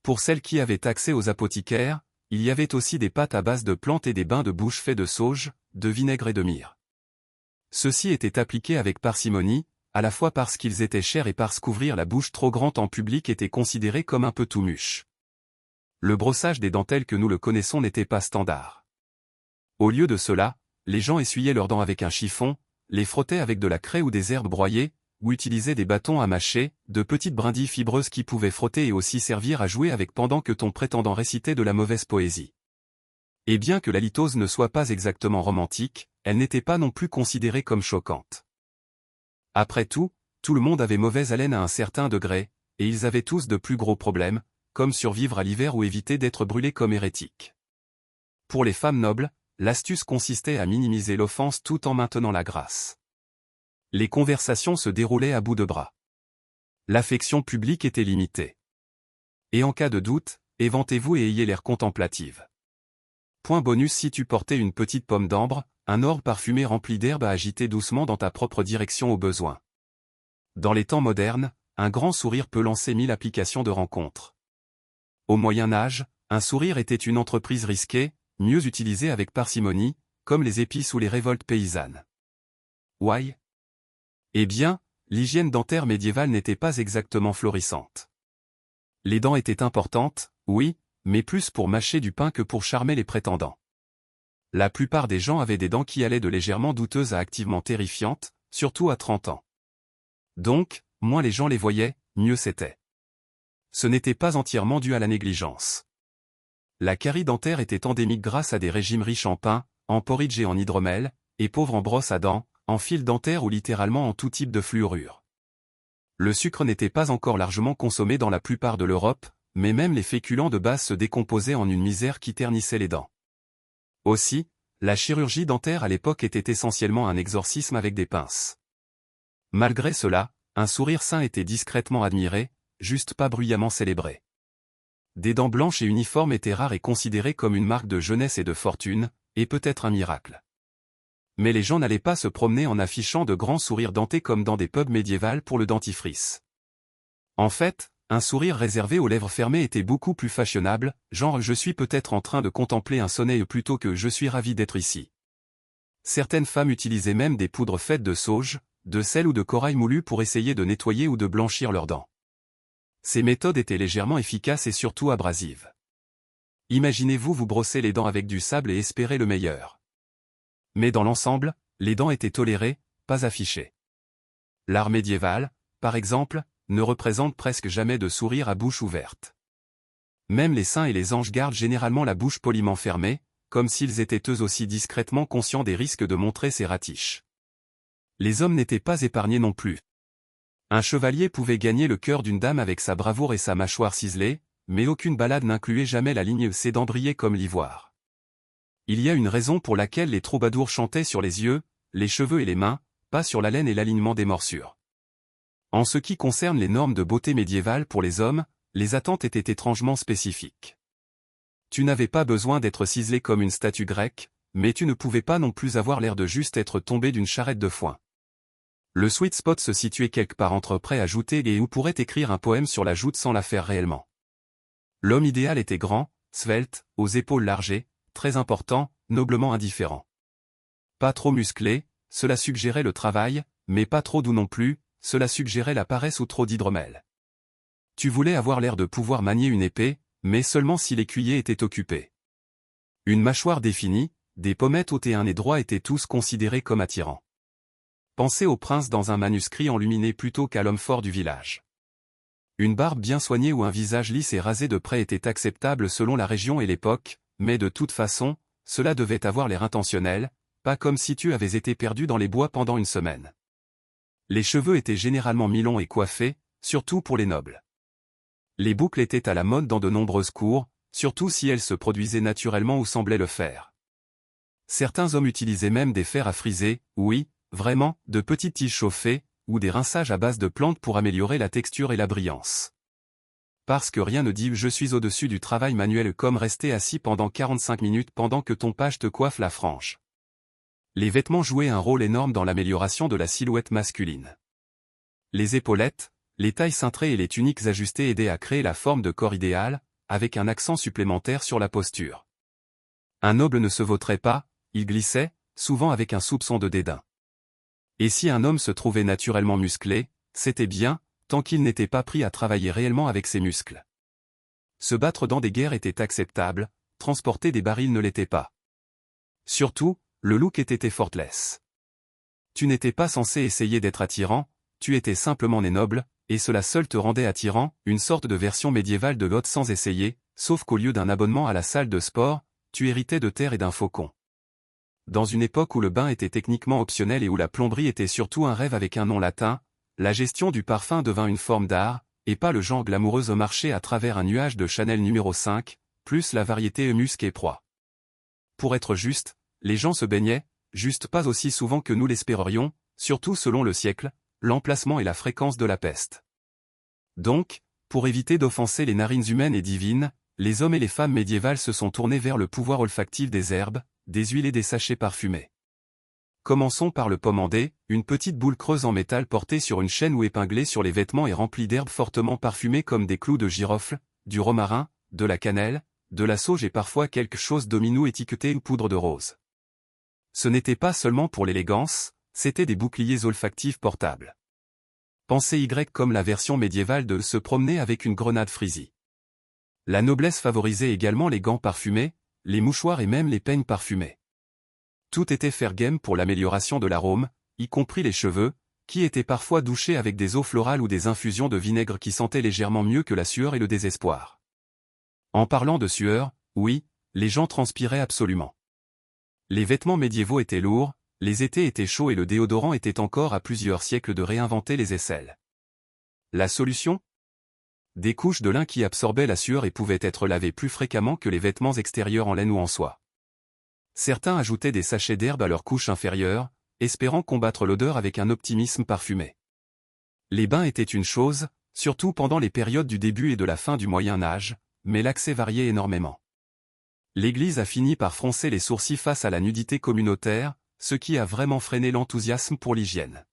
Speaker 1: Pour celles qui avaient accès aux apothicaires, il y avait aussi des pâtes à base de plantes et des bains de bouche faits de sauge, de vinaigre et de myrrhe. Ceux-ci étaient appliqués avec parcimonie, à la fois parce qu'ils étaient chers et parce qu'ouvrir la bouche trop grande en public était considéré comme un peu tout mûche. Le brossage des dents tel que nous le connaissons n'était pas standard. Au lieu de cela, les gens essuyaient leurs dents avec un chiffon, les frottaient avec de la craie ou des herbes broyées, ou utilisaient des bâtons à mâcher, de petites brindilles fibreuses qui pouvaient frotter et aussi servir à jouer avec pendant que ton prétendant récitait de la mauvaise poésie. Et bien que la litose ne soit pas exactement romantique, elle n'était pas non plus considérée comme choquante. Après tout le monde avait mauvaise haleine à un certain degré, et ils avaient tous de plus gros problèmes, comme survivre à l'hiver ou éviter d'être brûlés comme hérétiques. Pour les femmes nobles, l'astuce consistait à minimiser l'offense tout en maintenant la grâce. Les conversations se déroulaient à bout de bras. L'affection publique était limitée. Et en cas de doute, éventez-vous et ayez l'air contemplative. Point bonus si tu portais une petite pomme d'ambre, un orbe parfumé rempli d'herbes à agiter doucement dans ta propre direction au besoin. Dans les temps modernes, un grand sourire peut lancer 1000 applications de rencontres. Au Moyen Âge, un sourire était une entreprise risquée, mieux utilisée avec parcimonie, comme les épices ou les révoltes paysannes. Why? Eh bien, l'hygiène dentaire médiévale n'était pas exactement florissante. Les dents étaient importantes, oui, mais plus pour mâcher du pain que pour charmer les prétendants. La plupart des gens avaient des dents qui allaient de légèrement douteuses à activement terrifiantes, surtout à 30 ans. Donc, moins les gens les voyaient, mieux c'était. Ce n'était pas entièrement dû à la négligence. La carie dentaire était endémique grâce à des régimes riches en pain, en porridge et en hydromel, et pauvre en brosse à dents, en fil dentaire ou littéralement en tout type de fluorure. Le sucre n'était pas encore largement consommé dans la plupart de l'Europe, mais même les féculents de base se décomposaient en une misère qui ternissait les dents. Aussi, la chirurgie dentaire à l'époque était essentiellement un exorcisme avec des pinces. Malgré cela, un sourire sain était discrètement admiré, juste pas bruyamment célébré. Des dents blanches et uniformes étaient rares et considérées comme une marque de jeunesse et de fortune, et peut-être un miracle. Mais les gens n'allaient pas se promener en affichant de grands sourires dentés comme dans des pubs médiévales pour le dentifrice. En fait, un sourire réservé aux lèvres fermées était beaucoup plus fashionable, genre je suis peut-être en train de contempler un soleil plutôt que je suis ravi d'être ici. Certaines femmes utilisaient même des poudres faites de sauge, de sel ou de corail moulu pour essayer de nettoyer ou de blanchir leurs dents. Ces méthodes étaient légèrement efficaces et surtout abrasives. Imaginez-vous vous brosser les dents avec du sable et espérer le meilleur. Mais dans l'ensemble, les dents étaient tolérées, pas affichées. L'art médiéval, par exemple, ne représente presque jamais de sourire à bouche ouverte. Même les saints et les anges gardent généralement la bouche poliment fermée, comme s'ils étaient eux aussi discrètement conscients des risques de montrer ses ratiches. Les hommes n'étaient pas épargnés non plus. Un chevalier pouvait gagner le cœur d'une dame avec sa bravoure et sa mâchoire ciselée, mais aucune ballade n'incluait jamais la ligne ses dents brillaient comme l'ivoire. Il y a une raison pour laquelle les troubadours chantaient sur les yeux, les cheveux et les mains, pas sur la laine et l'alignement des morsures. En ce qui concerne les normes de beauté médiévales pour les hommes, les attentes étaient étrangement spécifiques. Tu n'avais pas besoin d'être ciselé comme une statue grecque, mais tu ne pouvais pas non plus avoir l'air de juste être tombé d'une charrette de foin. Le sweet spot se situait quelque part entre prêt à jouter et où pourrait écrire un poème sur la joute sans la faire réellement. L'homme idéal était grand, svelte, aux épaules largées, très important, noblement indifférent. Pas trop musclé, cela suggérait le travail, mais pas trop doux non plus, cela suggérait la paresse ou trop d'hydromel. Tu voulais avoir l'air de pouvoir manier une épée, mais seulement si l'écuyer était occupé. Une mâchoire définie, des pommettes hautes et un nez droit étaient tous considérés comme attirants. Pensez au prince dans un manuscrit enluminé plutôt qu'à l'homme fort du village. Une barbe bien soignée ou un visage lisse et rasé de près était acceptable selon la région et l'époque, mais de toute façon, cela devait avoir l'air intentionnel, pas comme si tu avais été perdu dans les bois pendant une semaine. Les cheveux étaient généralement mi-longs et coiffés, surtout pour les nobles. Les boucles étaient à la mode dans de nombreuses cours, surtout si elles se produisaient naturellement ou semblaient le faire. Certains hommes utilisaient même des fers à friser, oui, vraiment, de petites tiges chauffées, ou des rinçages à base de plantes pour améliorer la texture et la brillance. Parce que rien ne dit « je suis au-dessus du travail manuel » comme rester assis pendant 45 minutes pendant que ton page te coiffe la frange. Les vêtements jouaient un rôle énorme dans l'amélioration de la silhouette masculine. Les épaulettes, les tailles cintrées et les tuniques ajustées aidaient à créer la forme de corps idéal, avec un accent supplémentaire sur la posture. Un noble ne se vautrait pas, il glissait, souvent avec un soupçon de dédain. Et si un homme se trouvait naturellement musclé, c'était bien, tant qu'il n'était pas pris à travailler réellement avec ses muscles. Se battre dans des guerres était acceptable, transporter des barils ne l'était pas. Surtout, le look était effortless. Tu n'étais pas censé essayer d'être attirant, tu étais simplement né noble, et cela seul te rendait attirant, une sorte de version médiévale de l'hôte sans essayer, sauf qu'au lieu d'un abonnement à la salle de sport, tu héritais de terre et d'un faucon. Dans une époque où le bain était techniquement optionnel et où la plomberie était surtout un rêve avec un nom latin, la gestion du parfum devint une forme d'art, et pas le genre glamoureuse marché à travers un nuage de Chanel numéro 5, plus la variété musc et proie. Pour être juste, les gens se baignaient, juste pas aussi souvent que nous l'espérerions, surtout selon le siècle, l'emplacement et la fréquence de la peste. Donc, pour éviter d'offenser les narines humaines et divines, les hommes et les femmes médiévales se sont tournés vers le pouvoir olfactif des herbes, des huiles et des sachets parfumés. Commençons par le pommandé, une petite boule creuse en métal portée sur une chaîne ou épinglée sur les vêtements et remplie d'herbes fortement parfumées comme des clous de girofle, du romarin, de la cannelle, de la sauge et parfois quelque chose d'ominou étiqueté ou poudre de rose. Ce n'était pas seulement pour l'élégance, c'étaient des boucliers olfactifs portables. Pensez Y comme la version médiévale de se promener avec une grenade frisée. La noblesse favorisait également les gants parfumés, les mouchoirs et même les peignes parfumés. Tout était fair game pour l'amélioration de l'arôme, y compris les cheveux, qui étaient parfois douchés avec des eaux florales ou des infusions de vinaigre qui sentaient légèrement mieux que la sueur et le désespoir. En parlant de sueur, oui, les gens transpiraient absolument. Les vêtements médiévaux étaient lourds, les étés étaient chauds et le déodorant était encore à plusieurs siècles de réinventer les aisselles. La solution? Des couches de lin qui absorbaient la sueur et pouvaient être lavées plus fréquemment que les vêtements extérieurs en laine ou en soie. Certains ajoutaient des sachets d'herbe à leur couche inférieure, espérant combattre l'odeur avec un optimisme parfumé. Les bains étaient une chose, surtout pendant les périodes du début et de la fin du Moyen Âge, mais l'accès variait énormément. L'Église a fini par froncer les sourcils face à la nudité communautaire, ce qui a vraiment freiné l'enthousiasme pour l'hygiène.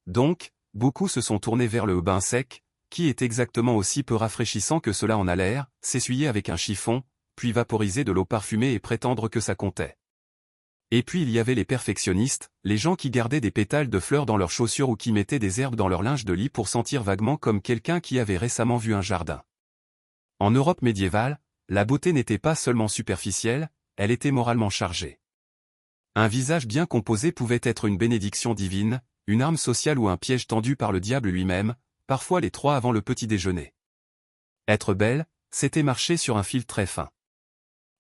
Speaker 1: Donc, beaucoup se sont tournés vers le bain sec, qui est exactement aussi peu rafraîchissant que cela en a l'air, s'essuyer avec un chiffon, puis vaporiser de l'eau parfumée et prétendre que ça comptait. Et puis il y avait les perfectionnistes, les gens qui gardaient des pétales de fleurs dans leurs chaussures ou qui mettaient des herbes dans leur linge de lit pour sentir vaguement comme quelqu'un qui avait récemment vu un jardin. En Europe médiévale, la beauté n'était pas seulement superficielle, elle était moralement chargée. Un visage bien composé pouvait être une bénédiction divine, une arme sociale ou un piège tendu par le diable lui-même, parfois les trois avant le petit déjeuner. Être belle, c'était marcher sur un fil très fin.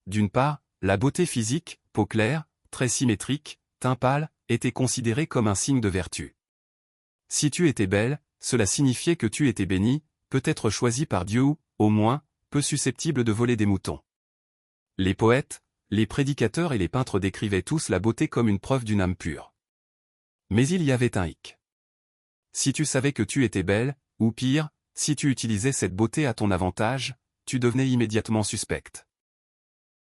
Speaker 1: D'une part, la beauté physique, peau claire, traits symétriques, teint pâle, était considérée comme un signe de vertu. Si tu étais belle, cela signifiait que tu étais bénie, peut-être choisie par Dieu ou, au moins, peu susceptible de voler des moutons. Les poètes, les prédicateurs et les peintres décrivaient tous la beauté comme une preuve d'une âme pure. Mais il y avait un hic. Si tu savais que tu étais belle, ou pire, si tu utilisais cette beauté à ton avantage, tu devenais immédiatement suspecte.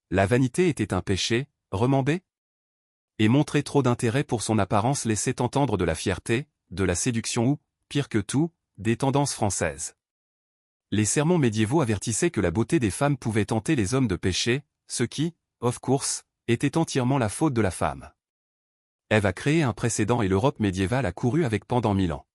Speaker 1: La vanité était un péché, remembé? Et montrer trop d'intérêt pour son apparence laissait entendre de la fierté, de la séduction ou, pire que tout, des tendances françaises. Les sermons médiévaux avertissaient que la beauté des femmes pouvait tenter les hommes de péché, ce qui, of course, était entièrement la faute de la femme. Ève a créé un précédent et l'Europe médiévale a couru avec pendant 1000 ans.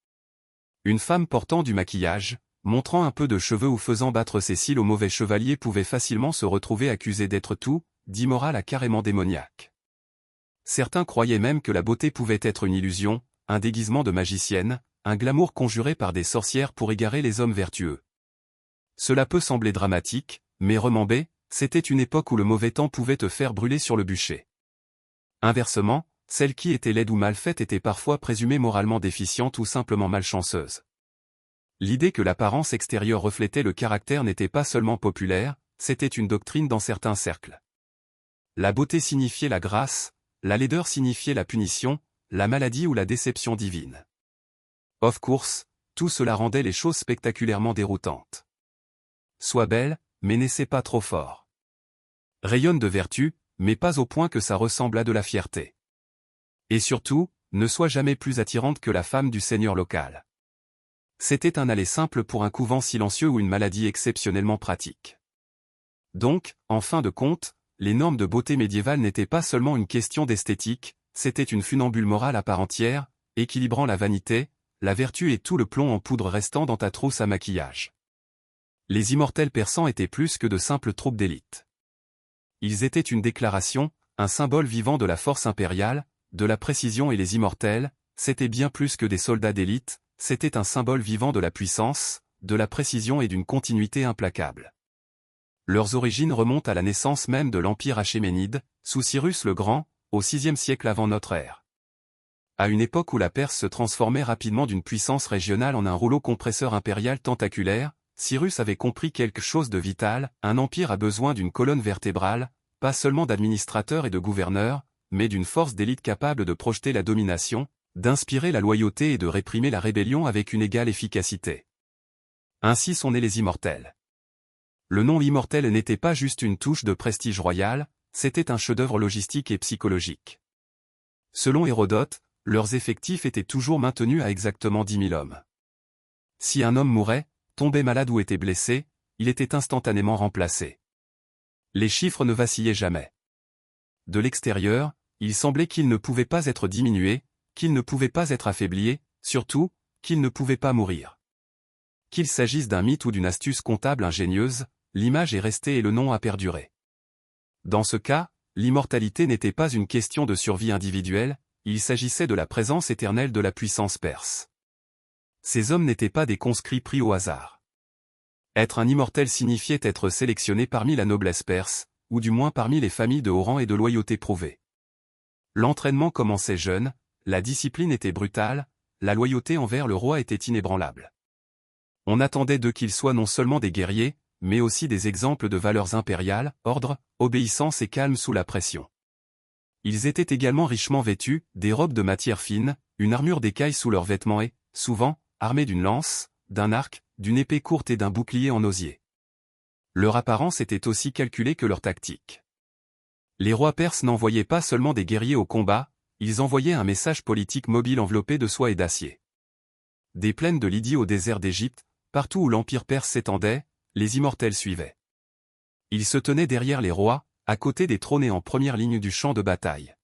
Speaker 1: Une femme portant du maquillage, montrant un peu de cheveux ou faisant battre ses cils au mauvais chevalier pouvait facilement se retrouver accusée d'être tout, d'immorale à carrément démoniaque. Certains croyaient même que la beauté pouvait être une illusion, un déguisement de magicienne, un glamour conjuré par des sorcières pour égarer les hommes vertueux. Cela peut sembler dramatique, mais remembé, c'était une époque où le mauvais temps pouvait te faire brûler sur le bûcher. Inversement, celle qui était laide ou mal faite était parfois présumée moralement déficiente ou simplement malchanceuse. L'idée que l'apparence extérieure reflétait le caractère n'était pas seulement populaire, c'était une doctrine dans certains cercles. La beauté signifiait la grâce, la laideur signifiait la punition, la maladie ou la déception divine. Of course, tout cela rendait les choses spectaculairement déroutantes. Sois belle, mais n'essaie pas trop fort. Rayonne de vertu, mais pas au point que ça ressemble à de la fierté. Et surtout, ne sois jamais plus attirante que la femme du seigneur local. C'était un aller simple pour un couvent silencieux ou une maladie exceptionnellement pratique. Donc, en fin de compte, les normes de beauté médiévale n'étaient pas seulement une question d'esthétique, c'était une funambule morale à part entière, équilibrant la vanité, la vertu et tout le plomb en poudre restant dans ta trousse à maquillage. Les immortels persans étaient plus que de simples troupes d'élite. Ils étaient une déclaration, un symbole vivant de la force impériale, de la précision et les immortels, c'était bien plus que des soldats d'élite, c'était un symbole vivant de la puissance, de la précision et d'une continuité implacable. Leurs origines remontent à la naissance même de l'Empire achéménide, sous Cyrus le Grand, au VIe siècle avant notre ère. À une époque où la Perse se transformait rapidement d'une puissance régionale en un rouleau compresseur impérial tentaculaire, Cyrus avait compris quelque chose de vital, un empire a besoin d'une colonne vertébrale, pas seulement d'administrateurs et de gouverneurs, mais d'une force d'élite capable de projeter la domination, d'inspirer la loyauté et de réprimer la rébellion avec une égale efficacité. Ainsi sont nés les immortels. Le nom immortel n'était pas juste une touche de prestige royal, c'était un chef-d'œuvre logistique et psychologique. Selon Hérodote, leurs effectifs étaient toujours maintenus à exactement 10 000 hommes. Si un homme mourait, tombait malade ou était blessé, il était instantanément remplacé. Les chiffres ne vacillaient jamais. De l'extérieur, il semblait qu'ils ne pouvaient pas être diminués, qu'ils ne pouvaient pas être affaiblis, surtout, qu'ils ne pouvaient pas mourir. Qu'il s'agisse d'un mythe ou d'une astuce comptable ingénieuse, l'image est restée et le nom a perduré. Dans ce cas, l'immortalité n'était pas une question de survie individuelle, il s'agissait de la présence éternelle de la puissance perse. Ces hommes n'étaient pas des conscrits pris au hasard. Être un immortel signifiait être sélectionné parmi la noblesse perse, ou du moins parmi les familles de haut rang et de loyauté prouvée. L'entraînement commençait jeune, la discipline était brutale, la loyauté envers le roi était inébranlable. On attendait d'eux qu'ils soient non seulement des guerriers, mais aussi des exemples de valeurs impériales, ordre, obéissance et calme sous la pression. Ils étaient également richement vêtus, des robes de matière fine, une armure d'écaille sous leurs vêtements et, souvent, armés d'une lance, d'un arc, d'une épée courte et d'un bouclier en osier. Leur apparence était aussi calculée que leur tactique. Les rois perses n'envoyaient pas seulement des guerriers au combat, ils envoyaient un message politique mobile enveloppé de soie et d'acier. Des plaines de Lydie au désert d'Égypte, partout où l'empire perse s'étendait, les immortels suivaient. Ils se tenaient derrière les rois, à côté des trônes et en première ligne du champ de bataille.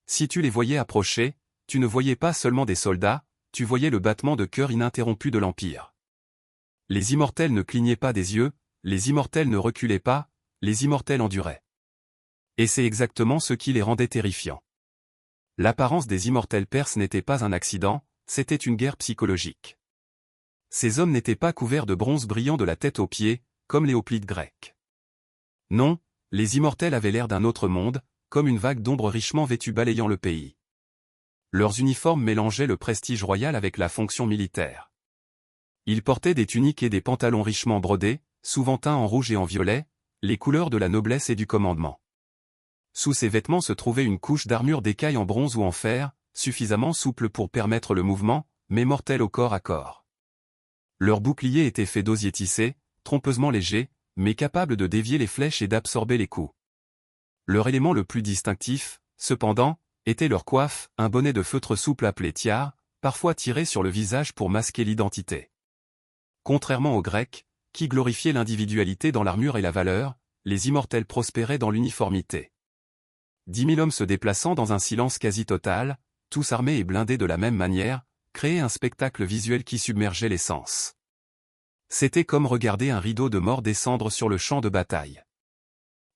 Speaker 1: Si tu les voyais approcher, tu ne voyais pas seulement des soldats, tu voyais le battement de cœur ininterrompu de l'empire. Les immortels ne clignaient pas des yeux, les immortels ne reculaient pas, les immortels enduraient. Et c'est exactement ce qui les rendait terrifiants. L'apparence des immortels perses n'était pas un accident, c'était une guerre psychologique. Ces hommes n'étaient pas couverts de bronze brillant de la tête aux pieds, comme les hoplites grecs. Non, les immortels avaient l'air d'un autre monde, comme une vague d'ombre richement vêtue balayant le pays. Leurs uniformes mélangeaient le prestige royal avec la fonction militaire. Ils portaient des tuniques et des pantalons richement brodés, souvent teints en rouge et en violet, les couleurs de la noblesse et du commandement. Sous ces vêtements se trouvait une couche d'armure d'écaille en bronze ou en fer, suffisamment souple pour permettre le mouvement, mais mortelle au corps à corps. Leur bouclier était fait d'osier tissé, trompeusement léger, mais capable de dévier les flèches et d'absorber les coups. Leur élément le plus distinctif, cependant, était leur coiffe, un bonnet de feutre souple appelé tiare, parfois tiré sur le visage pour masquer l'identité. Contrairement aux Grecs, qui glorifiaient l'individualité dans l'armure et la valeur, les immortels prospéraient dans l'uniformité. 10 000 hommes se déplaçant dans un silence quasi total, tous armés et blindés de la même manière, créaient un spectacle visuel qui submergeait les sens. C'était comme regarder un rideau de mort descendre sur le champ de bataille.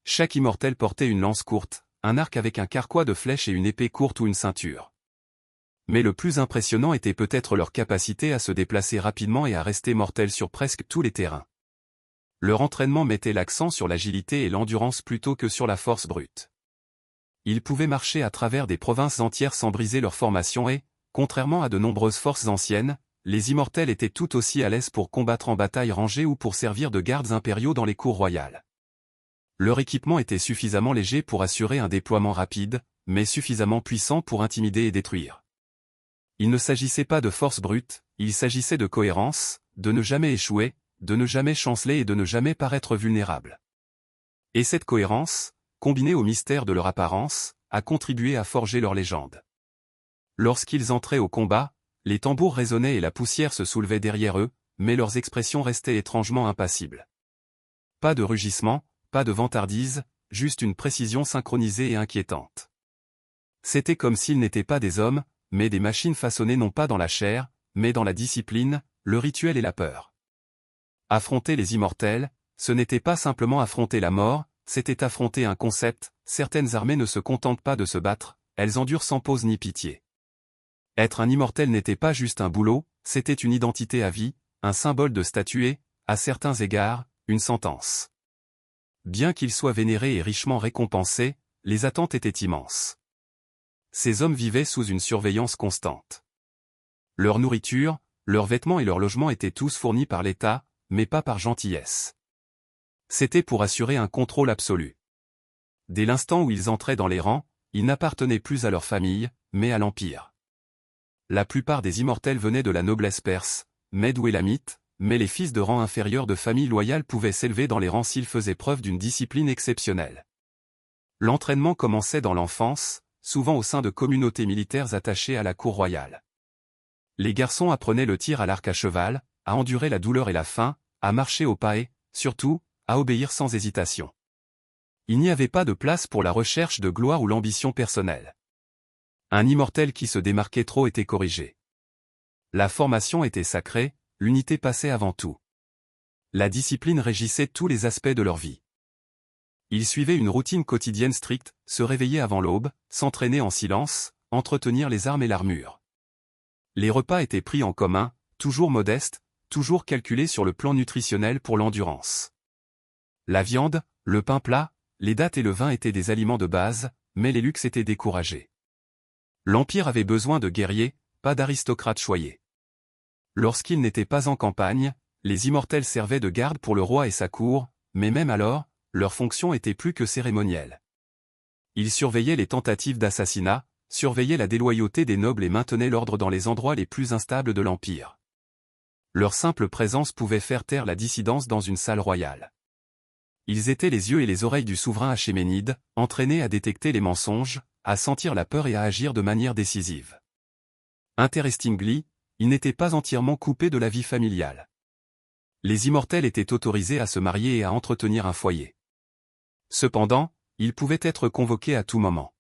Speaker 1: Chaque immortel portait une lance courte, un arc avec un carquois de flèches et une épée courte ou une ceinture. Mais le plus impressionnant était peut-être leur capacité à se déplacer rapidement et à rester mortels sur presque tous les terrains. Leur entraînement mettait l'accent sur l'agilité et l'endurance plutôt que sur la force brute. Ils pouvaient marcher à travers des provinces entières sans briser leur formation et, contrairement à de nombreuses forces anciennes, les immortels étaient tout aussi à l'aise pour combattre en bataille rangée ou pour servir de gardes impériaux dans les cours royales. Leur équipement était suffisamment léger pour assurer un déploiement rapide, mais suffisamment puissant pour intimider et détruire. Il ne s'agissait pas de force brute, il s'agissait de cohérence, de ne jamais échouer, de ne jamais chanceler et de ne jamais paraître vulnérable. Et cette cohérence, combinée au mystère de leur apparence, a contribué à forger leur légende. Lorsqu'ils entraient au combat, les tambours résonnaient et la poussière se soulevait derrière eux, mais leurs expressions restaient étrangement impassibles. Pas de rugissement, pas de vantardise, juste une précision synchronisée et inquiétante. C'était comme s'ils n'étaient pas des hommes, mais des machines façonnées non pas dans la chair, mais dans la discipline, le rituel et la peur. Affronter les immortels, ce n'était pas simplement affronter la mort, c'était affronter un concept. Certaines armées ne se contentent pas de se battre, elles endurent sans pause ni pitié. Être un immortel n'était pas juste un boulot, c'était une identité à vie, un symbole de statut et, à certains égards, une sentence. Bien qu'ils soient vénérés et richement récompensés, les attentes étaient immenses. Ces hommes vivaient sous une surveillance constante. Leur nourriture, leurs vêtements et leur logement étaient tous fournis par l'État, mais pas par gentillesse. C'était pour assurer un contrôle absolu. Dès l'instant où ils entraient dans les rangs, ils n'appartenaient plus à leur famille, mais à l'Empire. La plupart des immortels venaient de la noblesse perse, Mède ou élamite, mais les fils de rang inférieur de familles loyales pouvaient s'élever dans les rangs s'ils faisaient preuve d'une discipline exceptionnelle. L'entraînement commençait dans l'enfance, souvent au sein de communautés militaires attachées à la cour royale. Les garçons apprenaient le tir à l'arc à cheval, à endurer la douleur et la faim, à marcher au pas et, surtout, à obéir sans hésitation. Il n'y avait pas de place pour la recherche de gloire ou l'ambition personnelle. Un immortel qui se démarquait trop était corrigé. La formation était sacrée, l'unité passait avant tout. La discipline régissait tous les aspects de leur vie. Ils suivaient une routine quotidienne stricte, se réveiller avant l'aube, s'entraîner en silence, entretenir les armes et l'armure. Les repas étaient pris en commun, toujours modestes, toujours calculés sur le plan nutritionnel pour l'endurance. La viande, le pain plat, les dattes et le vin étaient des aliments de base, mais les luxe étaient découragés. L'Empire avait besoin de guerriers, pas d'aristocrates choyés. Lorsqu'ils n'étaient pas en campagne, les immortels servaient de garde pour le roi et sa cour, mais même alors, leur fonction était plus que cérémonielle. Ils surveillaient les tentatives d'assassinat, surveillaient la déloyauté des nobles et maintenaient l'ordre dans les endroits les plus instables de l'Empire. Leur simple présence pouvait faire taire la dissidence dans une salle royale. Ils étaient les yeux et les oreilles du souverain achéménide, entraînés à détecter les mensonges, à sentir la peur et à agir de manière décisive. Interestingly, ils n'étaient pas entièrement coupés de la vie familiale. Les immortels étaient autorisés à se marier et à entretenir un foyer. Cependant, ils pouvaient être convoqués à tout moment.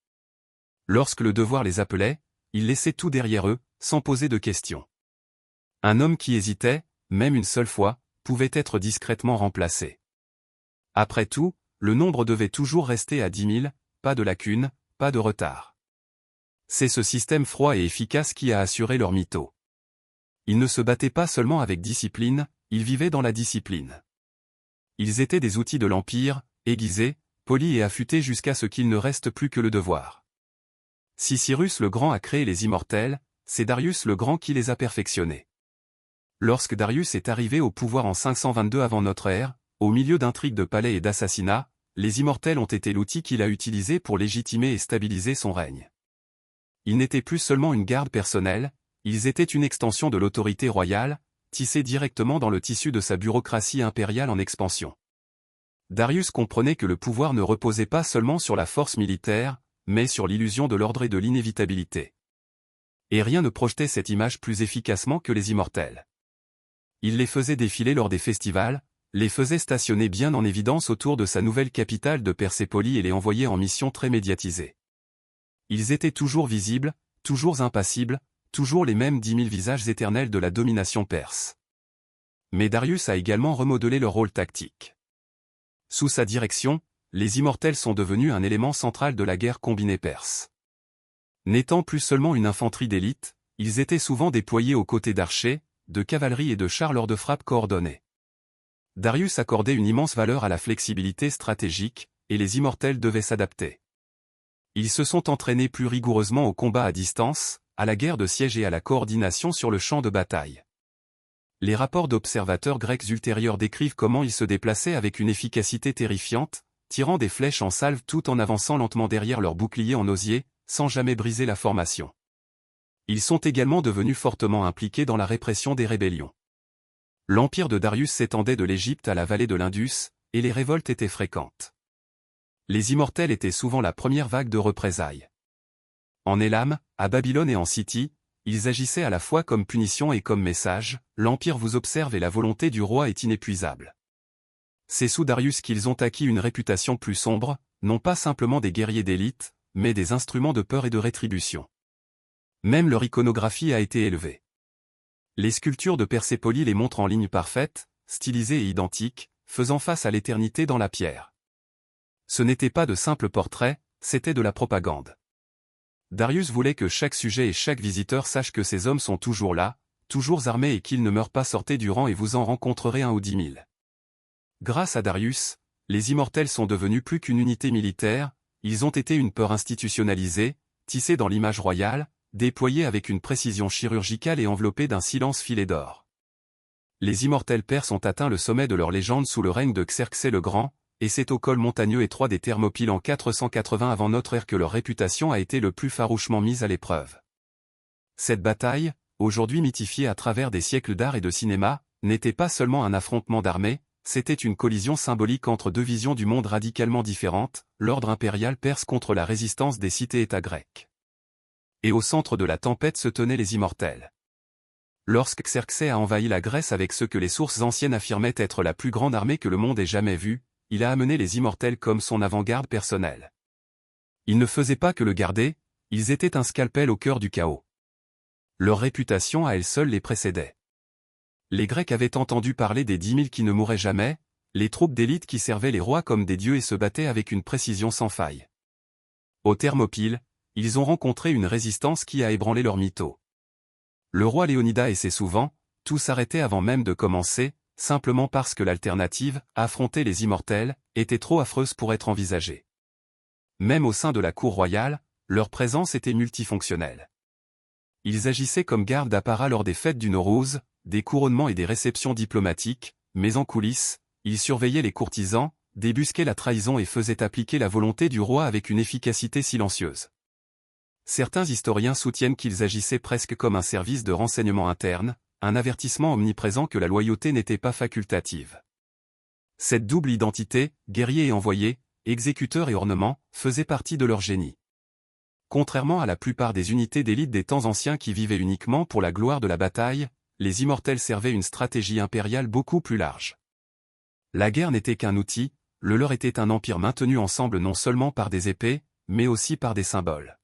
Speaker 1: Lorsque le devoir les appelait, ils laissaient tout derrière eux, sans poser de questions. Un homme qui hésitait, même une seule fois, pouvait être discrètement remplacé. Après tout, le nombre devait toujours rester à 10 000, pas de lacune, pas de retard. C'est ce système froid et efficace qui a assuré leur mytho. Ils ne se battaient pas seulement avec discipline, ils vivaient dans la discipline. Ils étaient des outils de l'Empire, aiguisés, polis et affûtés jusqu'à ce qu'il ne reste plus que le devoir. Si Cyrus le Grand a créé les immortels, c'est Darius le Grand qui les a perfectionnés. Lorsque Darius est arrivé au pouvoir en 522 avant notre ère, au milieu d'intrigues de palais et d'assassinats, les immortels ont été l'outil qu'il a utilisé pour légitimer et stabiliser son règne. Ils n'étaient plus seulement une garde personnelle, ils étaient une extension de l'autorité royale, tissée directement dans le tissu de sa bureaucratie impériale en expansion. Darius comprenait que le pouvoir ne reposait pas seulement sur la force militaire, mais sur l'illusion de l'ordre et de l'inévitabilité. Et rien ne projetait cette image plus efficacement que les immortels. Il les faisait défiler lors des festivals, les faisait stationner bien en évidence autour de sa nouvelle capitale de Persépolis et les envoyait en mission très médiatisée. Ils étaient toujours visibles, toujours impassibles, toujours les mêmes 10 000 visages éternels de la domination perse. Mais Darius a également remodelé leur rôle tactique. Sous sa direction, les immortels sont devenus un élément central de la guerre combinée perse. N'étant plus seulement une infanterie d'élite, ils étaient souvent déployés aux côtés d'archers, de cavalerie et de chars lors de frappes coordonnées. Darius accordait une immense valeur à la flexibilité stratégique, et les immortels devaient s'adapter. Ils se sont entraînés plus rigoureusement au combat à distance, à la guerre de siège et à la coordination sur le champ de bataille. Les rapports d'observateurs grecs ultérieurs décrivent comment ils se déplaçaient avec une efficacité terrifiante, tirant des flèches en salve tout en avançant lentement derrière leur bouclier en osier, sans jamais briser la formation. Ils sont également devenus fortement impliqués dans la répression des rébellions. L'empire de Darius s'étendait de l'Égypte à la vallée de l'Indus, et les révoltes étaient fréquentes. Les immortels étaient souvent la première vague de représailles. En Élam, à Babylone et en Scythie, ils agissaient à la fois comme punition et comme message, l'Empire vous observe et la volonté du roi est inépuisable. C'est sous Darius qu'ils ont acquis une réputation plus sombre, non pas simplement des guerriers d'élite, mais des instruments de peur et de rétribution. Même leur iconographie a été élevée. Les sculptures de Persépolis les montrent en ligne parfaite, stylisées et identiques, faisant face à l'éternité dans la pierre. Ce n'était pas de simples portraits, c'était de la propagande. Darius voulait que chaque sujet et chaque visiteur sache que ces hommes sont toujours là, toujours armés et qu'ils ne meurent pas. Sortez du rang et vous en rencontrerez 1 ou 10 000. Grâce à Darius, les immortels sont devenus plus qu'une unité militaire, ils ont été une peur institutionnalisée, tissée dans l'image royale, déployée avec une précision chirurgicale et enveloppée d'un silence filé d'or. Les immortels perses ont atteint le sommet de leur légende sous le règne de Xerxès le Grand, et c'est au col montagneux étroit des Thermopyles en 480 avant notre ère que leur réputation a été le plus farouchement mise à l'épreuve. Cette bataille, aujourd'hui mythifiée à travers des siècles d'art et de cinéma, n'était pas seulement un affrontement d'armées, c'était une collision symbolique entre deux visions du monde radicalement différentes, l'ordre impérial perse contre la résistance des cités-États grecs. Et au centre de la tempête se tenaient les immortels. Lorsque Xerxès a envahi la Grèce avec ce que les sources anciennes affirmaient être la plus grande armée que le monde ait jamais vue, il a amené les immortels comme son avant-garde personnelle. Ils ne faisaient pas que le garder, ils étaient un scalpel au cœur du chaos. Leur réputation à elle seule les précédait. Les Grecs avaient entendu parler des 10 000 qui ne mouraient jamais, les troupes d'élite qui servaient les rois comme des dieux et se battaient avec une précision sans faille. Aux Thermopyles, ils ont rencontré une résistance qui a ébranlé leur mytho. Le roi Léonidas essaie souvent, tout s'arrêtait avant même de commencer, simplement parce que l'alternative, affronter les immortels, était trop affreuse pour être envisagée. Même au sein de la cour royale, leur présence était multifonctionnelle. Ils agissaient comme gardes d'apparat lors des fêtes du Nowruz, des couronnements et des réceptions diplomatiques, mais en coulisses, ils surveillaient les courtisans, débusquaient la trahison et faisaient appliquer la volonté du roi avec une efficacité silencieuse. Certains historiens soutiennent qu'ils agissaient presque comme un service de renseignement interne, un avertissement omniprésent que la loyauté n'était pas facultative. Cette double identité, guerrier et envoyé, exécuteur et ornement, faisait partie de leur génie. Contrairement à la plupart des unités d'élite des temps anciens qui vivaient uniquement pour la gloire de la bataille, les immortels servaient une stratégie impériale beaucoup plus large. La guerre n'était qu'un outil, le leur était un empire maintenu ensemble non seulement par des épées, mais aussi par des symboles.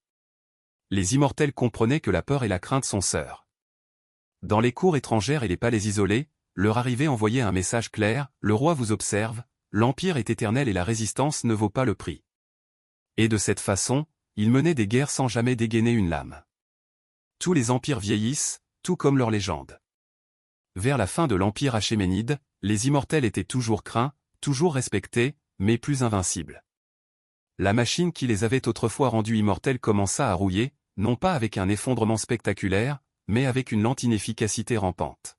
Speaker 1: Les immortels comprenaient que la peur et la crainte sont sœurs. Dans les cours étrangères et les palais isolés, leur arrivée envoyait un message clair, le roi vous observe, l'empire est éternel et la résistance ne vaut pas le prix. Et de cette façon, ils menaient des guerres sans jamais dégainer une lame. Tous les empires vieillissent, tout comme leur légende. Vers la fin de l'empire achéménide, les immortels étaient toujours craints, toujours respectés, mais plus invincibles. La machine qui les avait autrefois rendus immortels commença à rouiller, non pas avec un effondrement spectaculaire, mais avec une lente inefficacité rampante.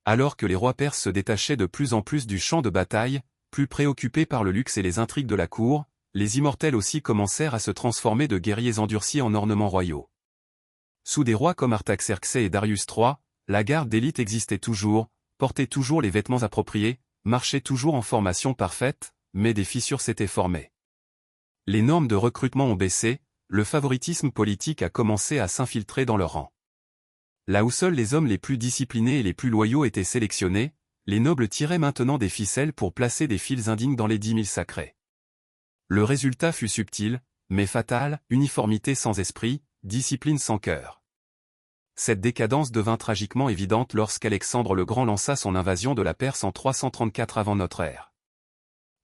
Speaker 1: Alors que les rois perses se détachaient de plus en plus du champ de bataille, plus préoccupés par le luxe et les intrigues de la cour, les immortels aussi commencèrent à se transformer de guerriers endurcis en ornements royaux. Sous des rois comme Artaxerxès et Darius III, la garde d'élite existait toujours, portait toujours les vêtements appropriés, marchait toujours en formation parfaite, mais des fissures s'étaient formées. Les normes de recrutement ont baissé, le favoritisme politique a commencé à s'infiltrer dans leurs rangs. Là où seuls les hommes les plus disciplinés et les plus loyaux étaient sélectionnés, les nobles tiraient maintenant des ficelles pour placer des fils indignes dans les 10 000 sacrés. Le résultat fut subtil, mais fatal, uniformité sans esprit, discipline sans cœur. Cette décadence devint tragiquement évidente lorsqu'Alexandre le Grand lança son invasion de la Perse en 334 avant notre ère.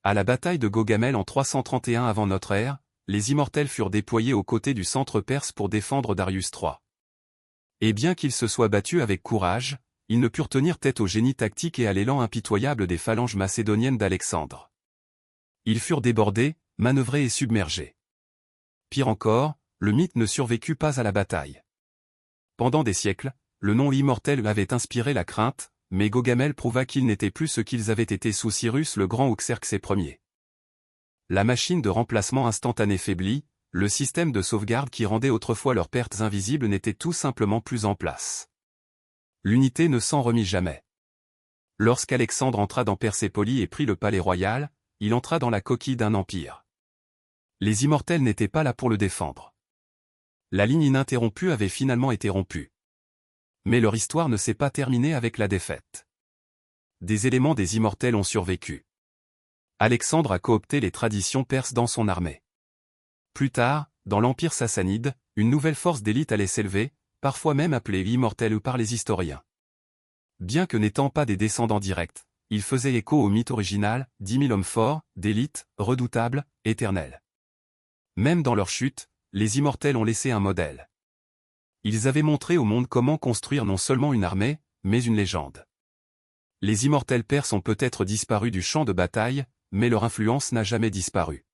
Speaker 1: À la bataille de Gaugamel en 331 avant notre ère, les immortels furent déployés aux côtés du centre perse pour défendre Darius III. Et bien qu'ils se soient battus avec courage, ils ne purent tenir tête au génie tactique et à l'élan impitoyable des phalanges macédoniennes d'Alexandre. Ils furent débordés, manœuvrés et submergés. Pire encore, le mythe ne survécut pas à la bataille. Pendant des siècles, le nom immortel avait inspiré la crainte, mais Gaugamel prouva qu'ils n'étaient plus ce qu'ils avaient été sous Cyrus le Grand ou Xerxès Ier. La machine de remplacement instantané faiblit, le système de sauvegarde qui rendait autrefois leurs pertes invisibles n'était tout simplement plus en place. L'unité ne s'en remit jamais. Lorsqu'Alexandre entra dans Persépolis et prit le palais royal, il entra dans la coquille d'un empire. Les immortels n'étaient pas là pour le défendre. La ligne ininterrompue avait finalement été rompue. Mais leur histoire ne s'est pas terminée avec la défaite. Des éléments des immortels ont survécu. Alexandre a coopté les traditions perses dans son armée. Plus tard, dans l'empire sassanide, une nouvelle force d'élite allait s'élever, parfois même appelée immortelle par les historiens. Bien que n'étant pas des descendants directs, ils faisaient écho au mythe original, 10 000 hommes forts, d'élite, redoutables, éternels. Même dans leur chute, les immortels ont laissé un modèle. Ils avaient montré au monde comment construire non seulement une armée, mais une légende. Les immortels perses ont peut-être disparu du champ de bataille, mais leur influence n'a jamais disparu.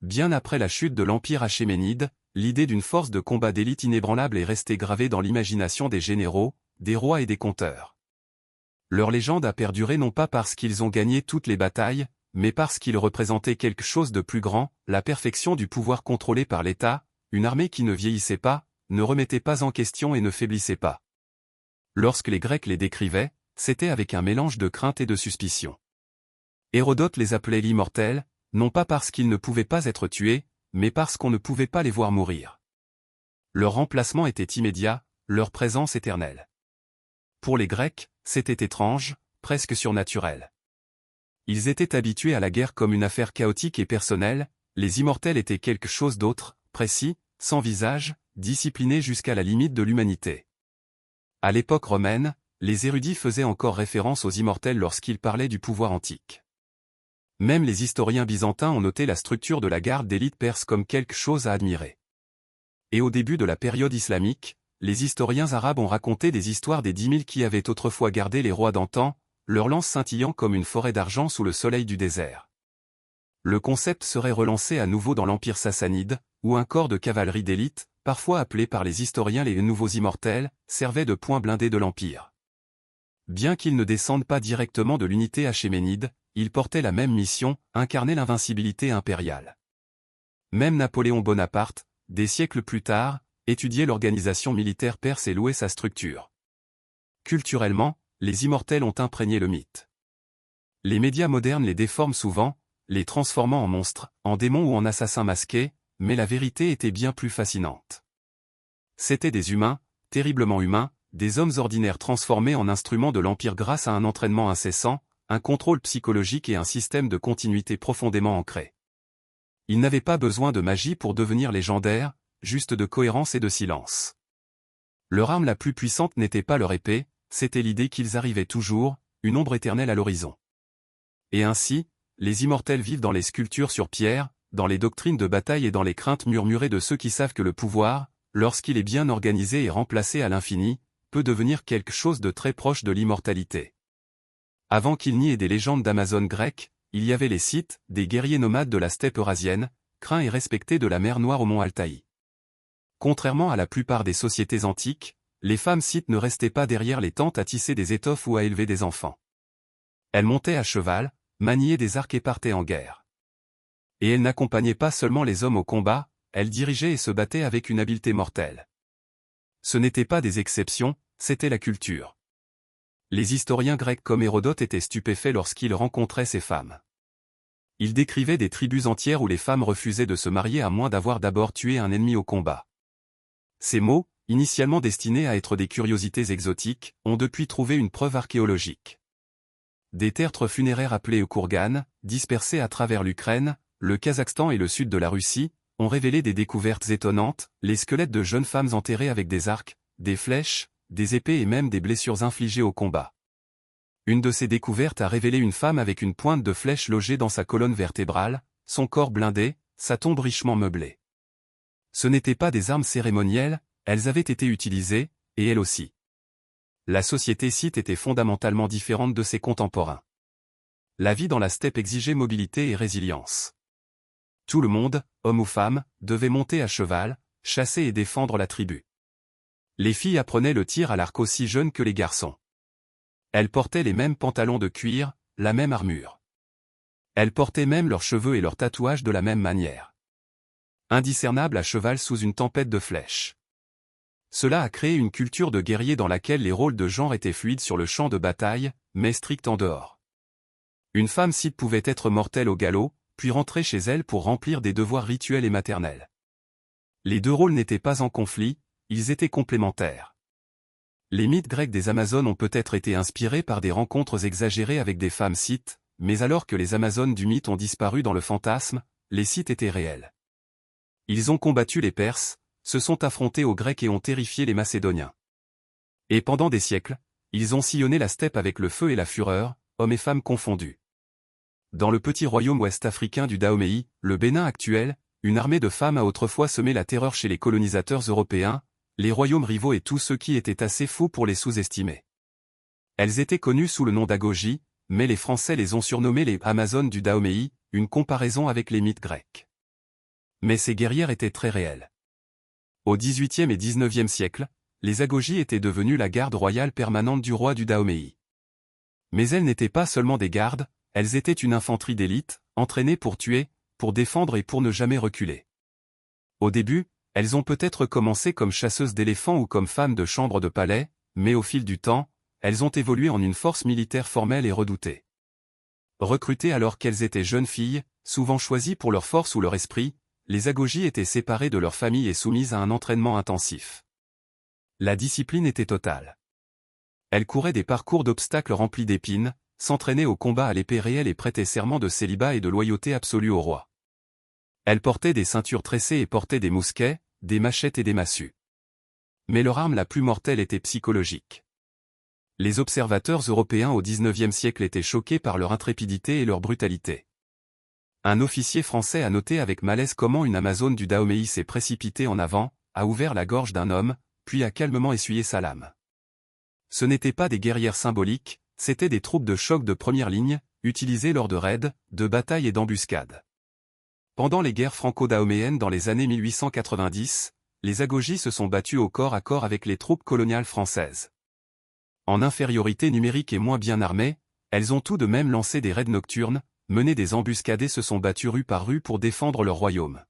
Speaker 1: Bien après la chute de l'empire achéménide, l'idée d'une force de combat d'élite inébranlable est restée gravée dans l'imagination des généraux, des rois et des conteurs. Leur légende a perduré non pas parce qu'ils ont gagné toutes les batailles, mais parce qu'ils représentaient quelque chose de plus grand, la perfection du pouvoir contrôlé par l'État, une armée qui ne vieillissait pas, ne remettait pas en question et ne faiblissait pas. Lorsque les Grecs les décrivaient, c'était avec un mélange de crainte et de suspicion. Hérodote les appelait l'immortels, non pas parce qu'ils ne pouvaient pas être tués, mais parce qu'on ne pouvait pas les voir mourir. Leur remplacement était immédiat, leur présence éternelle. Pour les Grecs, c'était étrange, presque surnaturel. Ils étaient habitués à la guerre comme une affaire chaotique et personnelle, les immortels étaient quelque chose d'autre, précis, sans visage, discipliné jusqu'à la limite de l'humanité. À l'époque romaine, les érudits faisaient encore référence aux immortels lorsqu'ils parlaient du pouvoir antique. Même les historiens byzantins ont noté la structure de la garde d'élite perse comme quelque chose à admirer. Et au début de la période islamique, les historiens arabes ont raconté des histoires des 10 000 qui avaient autrefois gardé les rois d'antan, leurs lances scintillant comme une forêt d'argent sous le soleil du désert. Le concept serait relancé à nouveau dans l'Empire sassanide, où un corps de cavalerie d'élite, parfois appelé par les historiens les nouveaux immortels, servait de point blindé de l'Empire. Bien qu'ils ne descendent pas directement de l'unité achéménide, ils portaient la même mission, incarner l'invincibilité impériale. Même Napoléon Bonaparte, des siècles plus tard, étudiait l'organisation militaire perse et louait sa structure. Culturellement, les immortels ont imprégné le mythe. Les médias modernes les déforment souvent, les transformant en monstres, en démons ou en assassins masqués, mais la vérité était bien plus fascinante. C'étaient des humains, terriblement humains, des hommes ordinaires transformés en instruments de l'Empire grâce à un entraînement incessant, un contrôle psychologique et un système de continuité profondément ancré. Ils n'avaient pas besoin de magie pour devenir légendaires, juste de cohérence et de silence. Leur arme la plus puissante n'était pas leur épée, c'était l'idée qu'ils arrivaient toujours, une ombre éternelle à l'horizon. Et ainsi, les immortels vivent dans les sculptures sur pierre, dans les doctrines de bataille et dans les craintes murmurées de ceux qui savent que le pouvoir, lorsqu'il est bien organisé et remplacé à l'infini, peut devenir quelque chose de très proche de l'immortalité. Avant qu'il n'y ait des légendes d'Amazone grecques, il y avait les Scythes, des guerriers nomades de la steppe eurasienne, craints et respectés de la mer Noire au mont Altaï. Contrairement à la plupart des sociétés antiques, les femmes scythes ne restaient pas derrière les tentes à tisser des étoffes ou à élever des enfants. Elles montaient à cheval, maniaient des arcs et partaient en guerre. Et elles n'accompagnaient pas seulement les hommes au combat, elles dirigeaient et se battaient avec une habileté mortelle. Ce n'étaient pas des exceptions, c'était la culture. Les historiens grecs comme Hérodote étaient stupéfaits lorsqu'ils rencontraient ces femmes. Ils décrivaient des tribus entières où les femmes refusaient de se marier à moins d'avoir d'abord tué un ennemi au combat. Ces mots, initialement destinés à être des curiosités exotiques, ont depuis trouvé une preuve archéologique. Des tertres funéraires appelés kurganes, dispersés à travers l'Ukraine, le Kazakhstan et le sud de la Russie, ont révélé des découvertes étonnantes, les squelettes de jeunes femmes enterrées avec des arcs, des flèches, des épées et même des blessures infligées au combat. Une de ces découvertes a révélé une femme avec une pointe de flèche logée dans sa colonne vertébrale, son corps blindé, sa tombe richement meublée. Ce n'étaient pas des armes cérémonielles, elles avaient été utilisées, et elle aussi. La société scythe était fondamentalement différente de ses contemporains. La vie dans la steppe exigeait mobilité et résilience. Tout le monde, homme ou femme, devait monter à cheval, chasser et défendre la tribu. Les filles apprenaient le tir à l'arc aussi jeune que les garçons. Elles portaient les mêmes pantalons de cuir, la même armure. Elles portaient même leurs cheveux et leurs tatouages de la même manière. Indiscernables à cheval sous une tempête de flèches. Cela a créé une culture de guerrier dans laquelle les rôles de genre étaient fluides sur le champ de bataille, mais stricts en dehors. Une femme scythe pouvait être mortelle au galop, puis rentrer chez elle pour remplir des devoirs rituels et maternels. Les deux rôles n'étaient pas en conflit, ils étaient complémentaires. Les mythes grecs des Amazones ont peut-être été inspirés par des rencontres exagérées avec des femmes scythes, mais alors que les Amazones du mythe ont disparu dans le fantasme, les Scythes étaient réels. Ils ont combattu les Perses, se sont affrontés aux Grecs et ont terrifié les Macédoniens. Et pendant des siècles, ils ont sillonné la steppe avec le feu et la fureur, hommes et femmes confondus. Dans le petit royaume ouest-africain du Dahomey, le Bénin actuel, une armée de femmes a autrefois semé la terreur chez les colonisateurs européens, les royaumes rivaux et tous ceux qui étaient assez fous pour les sous-estimer. Elles étaient connues sous le nom d'Agogie, mais les Français les ont surnommées les Amazones du Dahomey, une comparaison avec les mythes grecs. Mais ces guerrières étaient très réelles. Au XVIIIe et XIXe siècle, les Agogies étaient devenues la garde royale permanente du roi du Dahomey. Mais elles n'étaient pas seulement des gardes, elles étaient une infanterie d'élite, entraînée pour tuer, pour défendre et pour ne jamais reculer. Au début, elles ont peut-être commencé comme chasseuses d'éléphants ou comme femmes de chambre de palais, mais au fil du temps, elles ont évolué en une force militaire formelle et redoutée. Recrutées alors qu'elles étaient jeunes filles, souvent choisies pour leur force ou leur esprit, les Agogies étaient séparées de leur famille et soumises à un entraînement intensif. La discipline était totale. Elles couraient des parcours d'obstacles remplis d'épines, s'entraînaient au combat à l'épée réelle et prêtaient serment de célibat et de loyauté absolue au roi. Elles portaient des ceintures tressées et portaient des mousquets, des machettes et des massues. Mais leur arme la plus mortelle était psychologique. Les observateurs européens au XIXe siècle étaient choqués par leur intrépidité et leur brutalité. Un officier français a noté avec malaise comment une Amazone du Dahomey s'est précipitée en avant, a ouvert la gorge d'un homme, puis a calmement essuyé sa lame. Ce n'étaient pas des guerrières symboliques, c'étaient des troupes de choc de première ligne, utilisées lors de raids, de batailles et d'embuscades. Pendant les guerres franco-dahoméennes dans les années 1890, les Agojis se sont battus au corps à corps avec les troupes coloniales françaises. En infériorité numérique et moins bien armées, elles ont tout de même lancé des raids nocturnes, mené des embuscades et se sont battues rue par rue pour défendre leur royaume.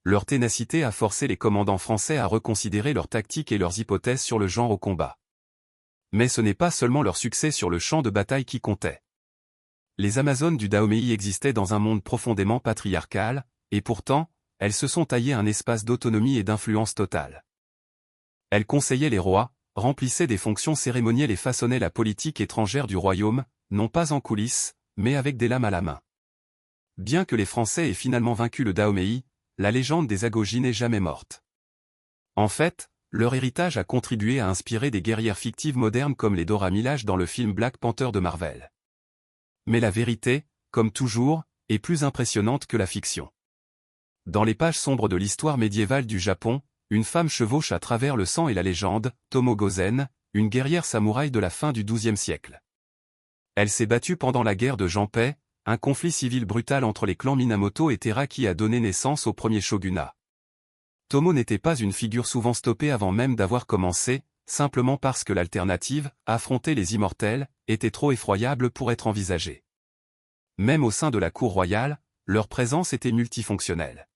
Speaker 1: Leur ténacité a forcé les commandants français à reconsidérer leurs tactiques et leurs hypothèses sur le genre au combat. Mais ce n'est pas seulement leur succès sur le champ de bataille qui comptait. Les Amazones du Dahomey existaient dans un monde profondément patriarcal, et pourtant, elles se sont taillées un espace d'autonomie et d'influence totale. Elles conseillaient les rois, remplissaient des fonctions cérémonielles et façonnaient la politique étrangère du royaume, non pas en coulisses, mais avec des lames à la main. Bien que les Français aient finalement vaincu le Dahomey, la légende des Agojis n'est jamais morte. En fait, leur héritage a contribué à inspirer des guerrières fictives modernes comme les Dora Milaje dans le film Black Panther de Marvel. Mais la vérité, comme toujours, est plus impressionnante que la fiction. Dans les pages sombres de l'histoire médiévale du Japon, une femme chevauche à travers le sang et la légende, Tomo Gozen, une guerrière samouraï de la fin du XIIe siècle. Elle s'est battue pendant la guerre de Janpei, un conflit civil brutal entre les clans Minamoto et Taira qui a donné naissance au premier shogunat. Tomo n'était pas une figure souvent stoppée avant même d'avoir commencé, simplement parce que l'alternative, affronter les immortels, était trop effroyable pour être envisagée. Même au sein de la cour royale, leur présence était multifonctionnelle.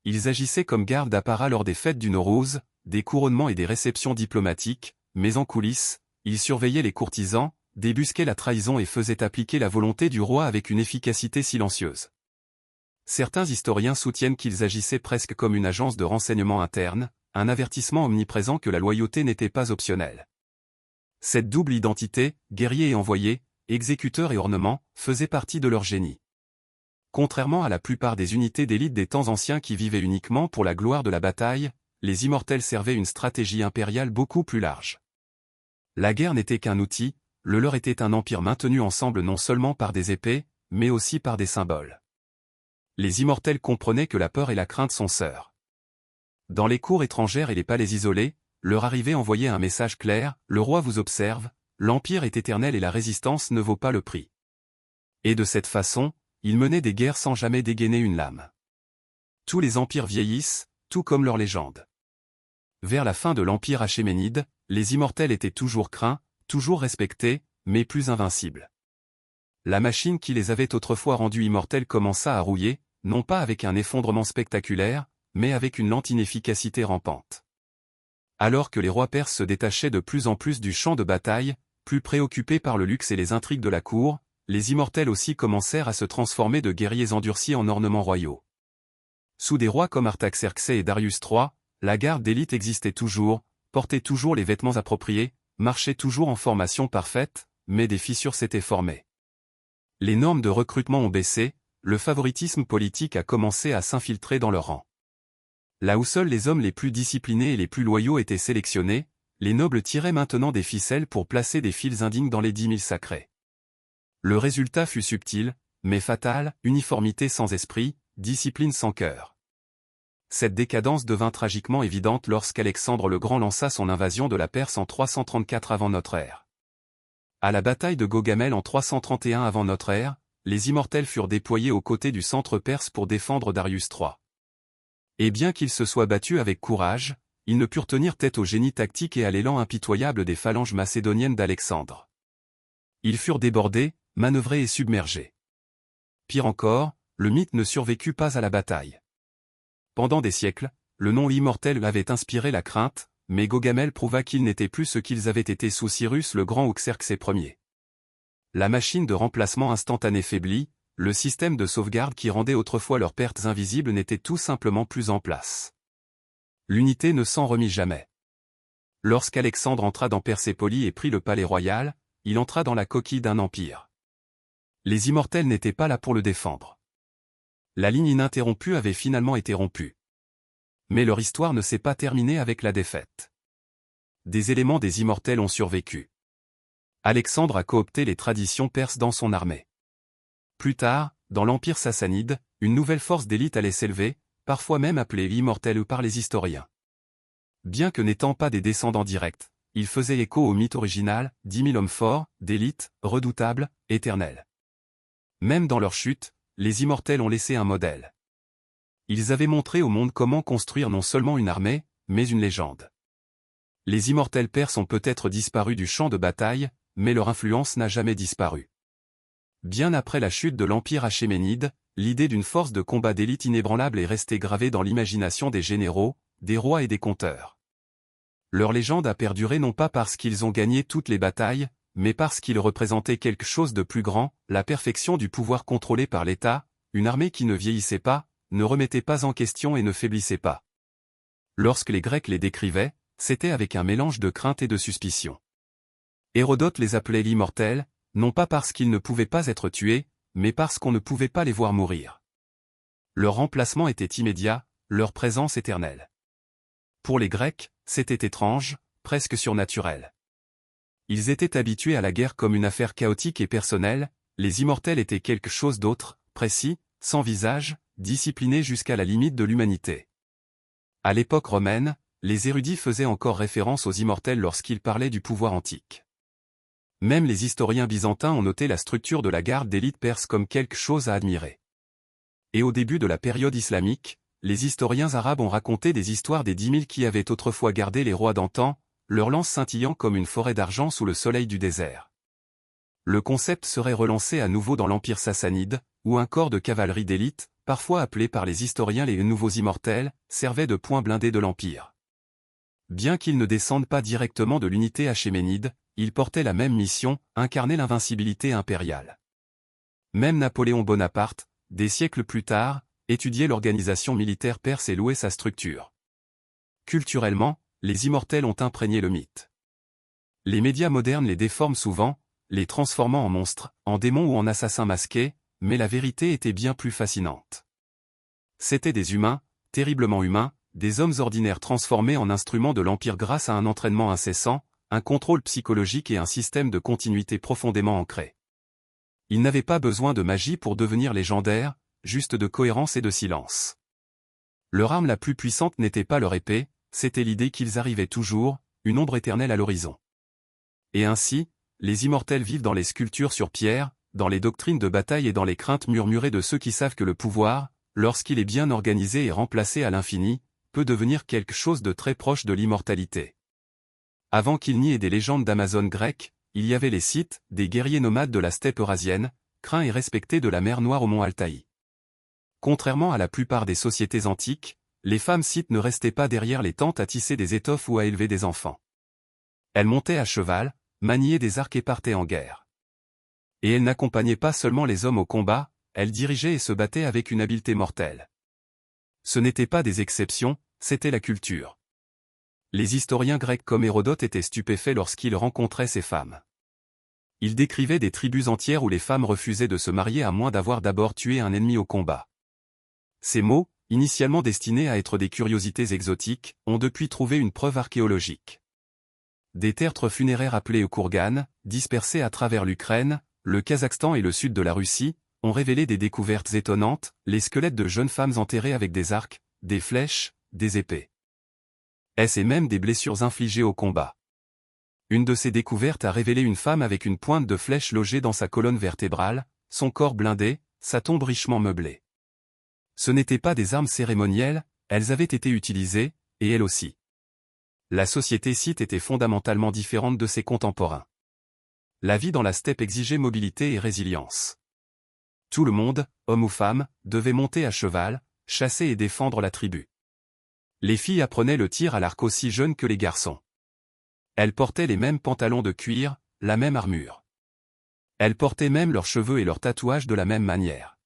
Speaker 1: Ils agissaient comme gardes d'apparat lors des fêtes du Nowruz, des couronnements et des réceptions diplomatiques, mais en coulisses, ils surveillaient les courtisans, débusquaient la trahison et faisaient appliquer la volonté du roi avec une efficacité silencieuse. Certains historiens soutiennent qu'ils agissaient presque comme une agence de renseignement interne, un avertissement omniprésent que la loyauté n'était pas optionnelle. Cette double identité, guerrier et envoyé, exécuteur et ornement, faisait partie de leur génie. Contrairement à la plupart des unités d'élite des temps anciens qui vivaient uniquement pour la gloire de la bataille, les immortels servaient une stratégie impériale beaucoup plus large. La guerre n'était qu'un outil, le leur était un empire maintenu ensemble non seulement par des épées, mais aussi par des symboles. Les immortels comprenaient que la peur et la crainte sont sœurs. Dans les cours étrangères et les palais isolés, leur arrivée envoyait un message clair, le roi vous observe, l'empire est éternel et la résistance ne vaut pas le prix. Et de cette façon, ils menaient des guerres sans jamais dégainer une lame. Tous les empires vieillissent, tout comme leur légende. Vers la fin de l'empire achéménide, les immortels étaient toujours craints, toujours respectés, mais plus invincibles. La machine qui les avait autrefois rendus immortels commença à rouiller, non pas avec un effondrement spectaculaire, mais avec une lente inefficacité rampante. Alors que les rois perses se détachaient de plus en plus du champ de bataille, plus préoccupés par le luxe et les intrigues de la cour, les immortels aussi commencèrent à se transformer de guerriers endurcis en ornements royaux. Sous des rois comme Artaxerxès et Darius III, la garde d'élite existait toujours, portait toujours les vêtements appropriés, marchait toujours en formation parfaite, mais des fissures s'étaient formées. Les normes de recrutement ont baissé, le favoritisme politique a commencé à s'infiltrer dans leurs rangs. Là où seuls les hommes les plus disciplinés et les plus loyaux étaient sélectionnés, les nobles tiraient maintenant des ficelles pour placer des fils indignes dans les 10 000 sacrés. Le résultat fut subtil, mais fatal, uniformité sans esprit, discipline sans cœur. Cette décadence devint tragiquement évidente lorsqu'Alexandre le Grand lança son invasion de la Perse en 334 avant notre ère. À la bataille de Gaugamel en 331 avant notre ère, les immortels furent déployés aux côtés du centre perse pour défendre Darius III. Et bien qu'ils se soient battus avec courage, ils ne purent tenir tête au génie tactique et à l'élan impitoyable des phalanges macédoniennes d'Alexandre. Ils furent débordés, manœuvrés et submergés. Pire encore, le mythe ne survécut pas à la bataille. Pendant des siècles, le nom immortel avait inspiré la crainte, mais Gaugamel prouva qu'ils n'étaient plus ce qu'ils avaient été sous Cyrus le Grand ou Xerxès Ier. La machine de remplacement instantané faiblit, le système de sauvegarde qui rendait autrefois leurs pertes invisibles n'était tout simplement plus en place. L'unité ne s'en remit jamais. Lorsqu'Alexandre entra dans Persépolis et prit le palais royal, il entra dans la coquille d'un empire. Les immortels n'étaient pas là pour le défendre. La ligne ininterrompue avait finalement été rompue. Mais leur histoire ne s'est pas terminée avec la défaite. Des éléments des immortels ont survécu. Alexandre a coopté les traditions perses dans son armée. Plus tard, dans l'empire sassanide, une nouvelle force d'élite allait s'élever, parfois même appelée immortelle par les historiens. Bien que n'étant pas des descendants directs, ils faisaient écho au mythe original, 10 000 hommes forts, d'élite, redoutables, éternels. Même dans leur chute, les immortels ont laissé un modèle. Ils avaient montré au monde comment construire non seulement une armée, mais une légende. Les immortels perses ont peut-être disparu du champ de bataille, mais leur influence n'a jamais disparu. Bien après la chute de l'Empire achéménide, l'idée d'une force de combat d'élite inébranlable est restée gravée dans l'imagination des généraux, des rois et des conteurs. Leur légende a perduré non pas parce qu'ils ont gagné toutes les batailles, mais parce qu'ils représentaient quelque chose de plus grand, la perfection du pouvoir contrôlé par l'État, une armée qui ne vieillissait pas, ne remettait pas en question et ne faiblissait pas. Lorsque les Grecs les décrivaient, c'était avec un mélange de crainte et de suspicion. Hérodote les appelait l'immortel, non pas parce qu'ils ne pouvaient pas être tués, mais parce qu'on ne pouvait pas les voir mourir. Leur remplacement était immédiat, leur présence éternelle. Pour les Grecs, c'était étrange, presque surnaturel. Ils étaient habitués à la guerre comme une affaire chaotique et personnelle, les immortels étaient quelque chose d'autre, précis, sans visage, discipliné jusqu'à la limite de l'humanité. À l'époque romaine, les érudits faisaient encore référence aux immortels lorsqu'ils parlaient du pouvoir antique. Même les historiens byzantins ont noté la structure de la garde d'élite perse comme quelque chose à admirer. Et au début de la période islamique, les historiens arabes ont raconté des histoires des 10 000 qui avaient autrefois gardé les rois d'antan, leurs lances scintillant comme une forêt d'argent sous le soleil du désert. Le concept serait relancé à nouveau dans l'Empire sassanide, où un corps de cavalerie d'élite, parfois appelé par les historiens les nouveaux immortels, servait de point blindé de l'Empire. Bien qu'ils ne descendent pas directement de l'unité achéménide, ils portaient la même mission, incarner l'invincibilité impériale. Même Napoléon Bonaparte, des siècles plus tard, étudiait l'organisation militaire perse et louait sa structure. Culturellement, les immortels ont imprégné le mythe. Les médias modernes les déforment souvent, les transformant en monstres, en démons ou en assassins masqués, mais la vérité était bien plus fascinante. C'étaient des humains, terriblement humains, des hommes ordinaires transformés en instruments de l'Empire grâce à un entraînement incessant, un contrôle psychologique et un système de continuité profondément ancré. Ils n'avaient pas besoin de magie pour devenir légendaires, juste de cohérence et de silence. Leur arme la plus puissante n'était pas leur épée, c'était l'idée qu'ils arrivaient toujours, une ombre éternelle à l'horizon. Et ainsi, les immortels vivent dans les sculptures sur pierre, dans les doctrines de bataille et dans les craintes murmurées de ceux qui savent que le pouvoir, lorsqu'il est bien organisé et remplacé à l'infini, peut devenir quelque chose de très proche de l'immortalité. Avant qu'il n'y ait des légendes d'Amazones grecques, il y avait les Scythes, des guerriers nomades de la steppe eurasienne, craints et respectés de la mer Noire au mont Altaï. Contrairement à la plupart des sociétés antiques, les femmes scythes ne restaient pas derrière les tentes à tisser des étoffes ou à élever des enfants. Elles montaient à cheval, maniaient des arcs et partaient en guerre. Et elles n'accompagnaient pas seulement les hommes au combat, elles dirigeaient et se battaient avec une habileté mortelle. Ce n'étaient pas des exceptions, c'était la culture. Les historiens grecs comme Hérodote étaient stupéfaits lorsqu'ils rencontraient ces femmes. Ils décrivaient des tribus entières où les femmes refusaient de se marier à moins d'avoir d'abord tué un ennemi au combat. Ces mots, initialement destinés à être des curiosités exotiques, ont depuis trouvé une preuve archéologique. Des tertres funéraires appelés kurganes, dispersés à travers l'Ukraine, le Kazakhstan et le sud de la Russie, ont révélé des découvertes étonnantes, les squelettes de jeunes femmes enterrées avec des arcs, des flèches, des épées. Et même des blessures infligées au combat. Une de ces découvertes a révélé une femme avec une pointe de flèche logée dans sa colonne vertébrale, son corps blindé, sa tombe richement meublée. Ce n'étaient pas des armes cérémonielles, elles avaient été utilisées, et elles aussi. La société scythe était fondamentalement différente de ses contemporains. La vie dans la steppe exigeait mobilité et résilience. Tout le monde, homme ou femme, devait monter à cheval, chasser et défendre la tribu. Les filles apprenaient le tir à l'arc aussi jeune que les garçons. Elles portaient les mêmes pantalons de cuir, la même armure. Elles portaient même leurs cheveux et leurs tatouages de la même manière.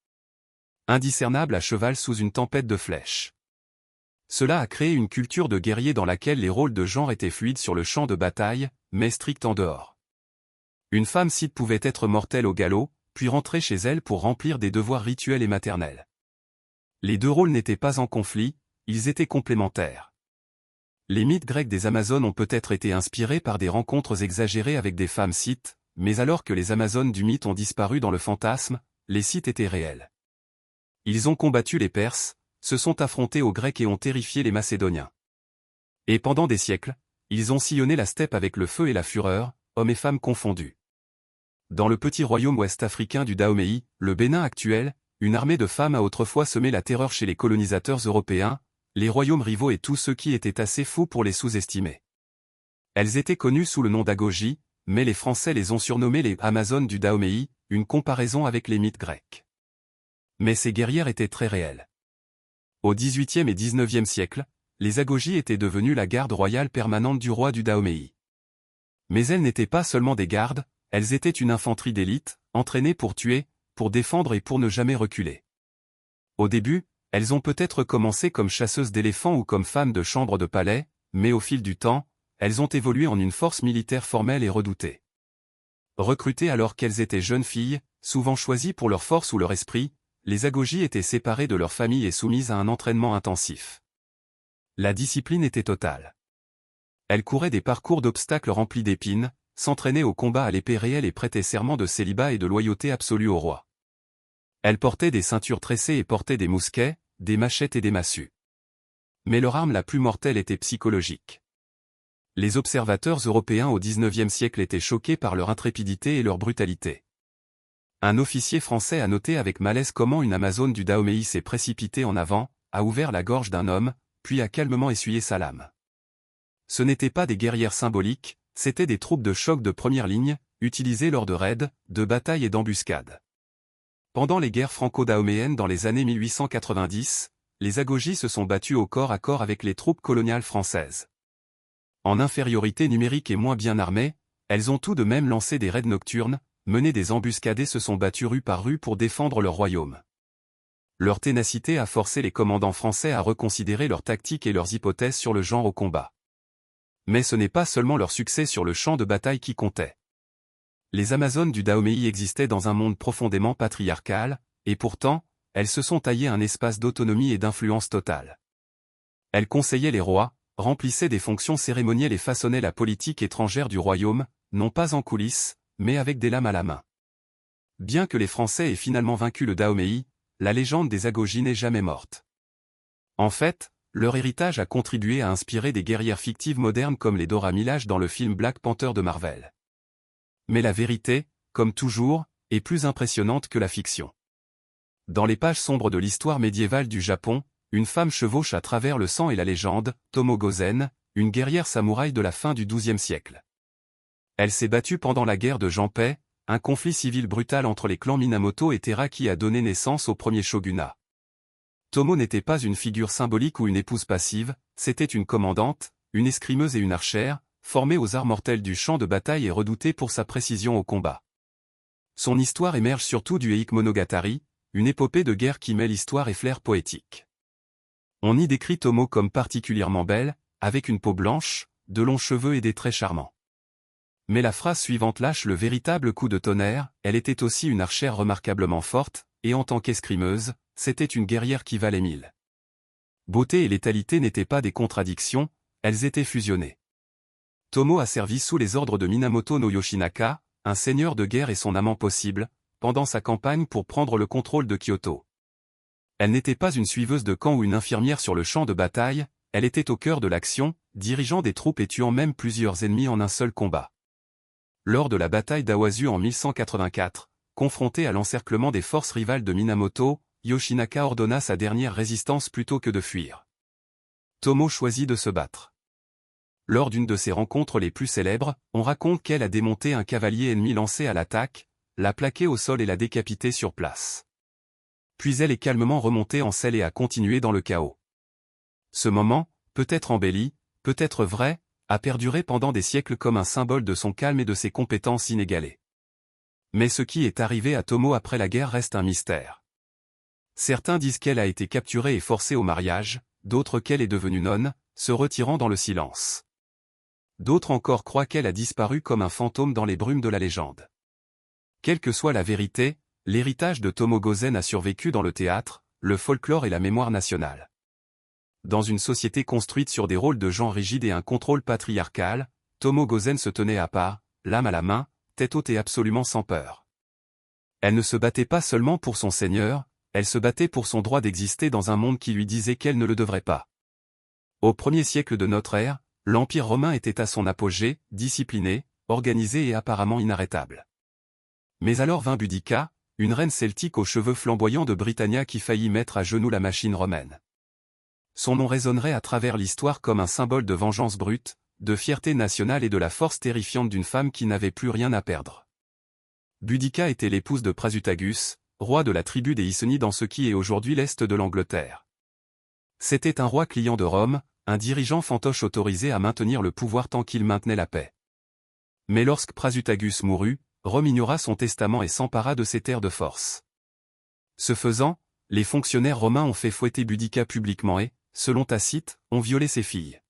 Speaker 1: Indiscernables à cheval sous une tempête de flèches. Cela a créé une culture de guerrier dans laquelle les rôles de genre étaient fluides sur le champ de bataille, mais stricts en dehors. Une femme scythe pouvait être mortelle au galop, puis rentrer chez elle pour remplir des devoirs rituels et maternels. Les deux rôles n'étaient pas en conflit, ils étaient complémentaires. Les mythes grecs des Amazones ont peut-être été inspirés par des rencontres exagérées avec des femmes scythes, mais alors que les Amazones du mythe ont disparu dans le fantasme, les Scythes étaient réels. Ils ont combattu les Perses, se sont affrontés aux Grecs et ont terrifié les Macédoniens. Et pendant des siècles, ils ont sillonné la steppe avec le feu et la fureur, hommes et femmes confondus. Dans le petit royaume ouest-africain du Dahomey, le Bénin actuel, une armée de femmes a autrefois semé la terreur chez les colonisateurs européens, les royaumes rivaux et tous ceux qui étaient assez fous pour les sous-estimer. Elles étaient connues sous le nom d'Agogie, mais les Français les ont surnommées les Amazones du Dahomey, une comparaison avec les mythes grecs. Mais ces guerrières étaient très réelles. Au XVIIIe et XIXe siècle, les Agogies étaient devenues la garde royale permanente du roi du Dahomey. Mais elles n'étaient pas seulement des gardes, elles étaient une infanterie d'élite, entraînée pour tuer, pour défendre et pour ne jamais reculer. Au début, elles ont peut-être commencé comme chasseuses d'éléphants ou comme femmes de chambre de palais, mais au fil du temps, elles ont évolué en une force militaire formelle et redoutée. Recrutées alors qu'elles étaient jeunes filles, souvent choisies pour leur force ou leur esprit, les Agogies étaient séparées de leur famille et soumises à un entraînement intensif. La discipline était totale. Elles couraient des parcours d'obstacles remplis d'épines, s'entraînaient au combat à l'épée réelle et prêtaient serment de célibat et de loyauté absolue au roi. Elles portaient des ceintures tressées et portaient des mousquets, des machettes et des massues. Mais leur arme la plus mortelle était psychologique. Les observateurs européens au XIXe siècle étaient choqués par leur intrépidité et leur brutalité. Un officier français a noté avec malaise comment une Amazone du Dahomey s'est précipitée en avant, a ouvert la gorge d'un homme, puis a calmement essuyé sa lame. Ce n'étaient pas des guerrières symboliques, c'étaient des troupes de choc de première ligne, utilisées lors de raids, de batailles et d'embuscades. Pendant les guerres franco-dahoméennes dans les années 1890, les Agogies se sont battues au corps à corps avec les troupes coloniales françaises. En infériorité numérique et moins bien armées, elles ont tout de même lancé des raids nocturnes, mené des embuscades et se sont battues rue par rue pour défendre leur royaume. Leur ténacité a forcé les commandants français à reconsidérer leurs tactiques et leurs hypothèses sur le genre au combat. Mais ce n'est pas seulement leur succès sur le champ de bataille qui comptait. Les Amazones du Dahomey existaient dans un monde profondément patriarcal, et pourtant, elles se sont taillées un espace d'autonomie et d'influence totale. Elles conseillaient les rois, remplissaient des fonctions cérémonielles et façonnaient la politique étrangère du royaume, non pas en coulisses, mais avec des lames à la main. Bien que les Français aient finalement vaincu le Dahomey, la légende des Agogies n'est jamais morte. En fait, leur héritage a contribué à inspirer des guerrières fictives modernes comme les Dora Milaje dans le film Black Panther de Marvel. Mais la vérité, comme toujours, est plus impressionnante que la fiction. Dans les pages sombres de l'histoire médiévale du Japon, une femme chevauche à travers le sang et la légende, Tomo Gozen, une guerrière samouraï de la fin du XIIe siècle. Elle s'est battue pendant la guerre de Janpei, un conflit civil brutal entre les clans Minamoto et Taira qui a donné naissance au premier shogunat. Tomo n'était pas une figure symbolique ou une épouse passive, c'était une commandante, une escrimeuse et une archère, formée aux arts mortels du champ de bataille et redoutée pour sa précision au combat. Son histoire émerge surtout du Eik Monogatari, une épopée de guerre qui mêle histoire et flair poétique. On y décrit Tomo comme particulièrement belle, avec une peau blanche, de longs cheveux et des traits charmants. Mais la phrase suivante lâche le véritable coup de tonnerre, elle était aussi une archère remarquablement forte, et en tant qu'escrimeuse, c'était une guerrière qui valait 1000. Beauté et létalité n'étaient pas des contradictions, elles étaient fusionnées. Tomo a servi sous les ordres de Minamoto no Yoshinaka, un seigneur de guerre et son amant possible, pendant sa campagne pour prendre le contrôle de Kyoto. Elle n'était pas une suiveuse de camp ou une infirmière sur le champ de bataille, elle était au cœur de l'action, dirigeant des troupes et tuant même plusieurs ennemis en un seul combat. Lors de la bataille d'Awazu en 1184, confrontée à l'encerclement des forces rivales de Minamoto, Yoshinaka ordonna sa dernière résistance plutôt que de fuir. Tomo choisit de se battre. Lors d'une de ses rencontres les plus célèbres, on raconte qu'elle a démonté un cavalier ennemi lancé à l'attaque, l'a plaqué au sol et l'a décapité sur place. Puis elle est calmement remontée en selle et a continué dans le chaos. Ce moment, peut-être embelli, peut-être vrai, a perduré pendant des siècles comme un symbole de son calme et de ses compétences inégalées. Mais ce qui est arrivé à Tomo après la guerre reste un mystère. Certains disent qu'elle a été capturée et forcée au mariage, d'autres qu'elle est devenue nonne, se retirant dans le silence. D'autres encore croient qu'elle a disparu comme un fantôme dans les brumes de la légende. Quelle que soit la vérité, l'héritage de Tomo Gozen a survécu dans le théâtre, le folklore et la mémoire nationale. Dans une société construite sur des rôles de genre rigides et un contrôle patriarcal, Tomo Gozen se tenait à part, lame à la main, tête haute et absolument sans peur. Elle ne se battait pas seulement pour son seigneur, elle se battait pour son droit d'exister dans un monde qui lui disait qu'elle ne le devrait pas. Au 1er siècle de notre ère, l'Empire romain était à son apogée, discipliné, organisé et apparemment inarrêtable. Mais alors vint Boudica, une reine celtique aux cheveux flamboyants de Britannia qui faillit mettre à genoux la machine romaine. Son nom résonnerait à travers l'histoire comme un symbole de vengeance brute, de fierté nationale et de la force terrifiante d'une femme qui n'avait plus rien à perdre. Boudica était l'épouse de Prasutagus, roi de la tribu des Iceni dans ce qui est aujourd'hui l'est de l'Angleterre. C'était un roi client de Rome, un dirigeant fantoche autorisé à maintenir le pouvoir tant qu'il maintenait la paix. Mais lorsque Prasutagus mourut, Rome ignora son testament et s'empara de ses terres de force. Ce faisant, les fonctionnaires romains ont fait fouetter Boudica publiquement et, selon Tacite, ont violé ses filles.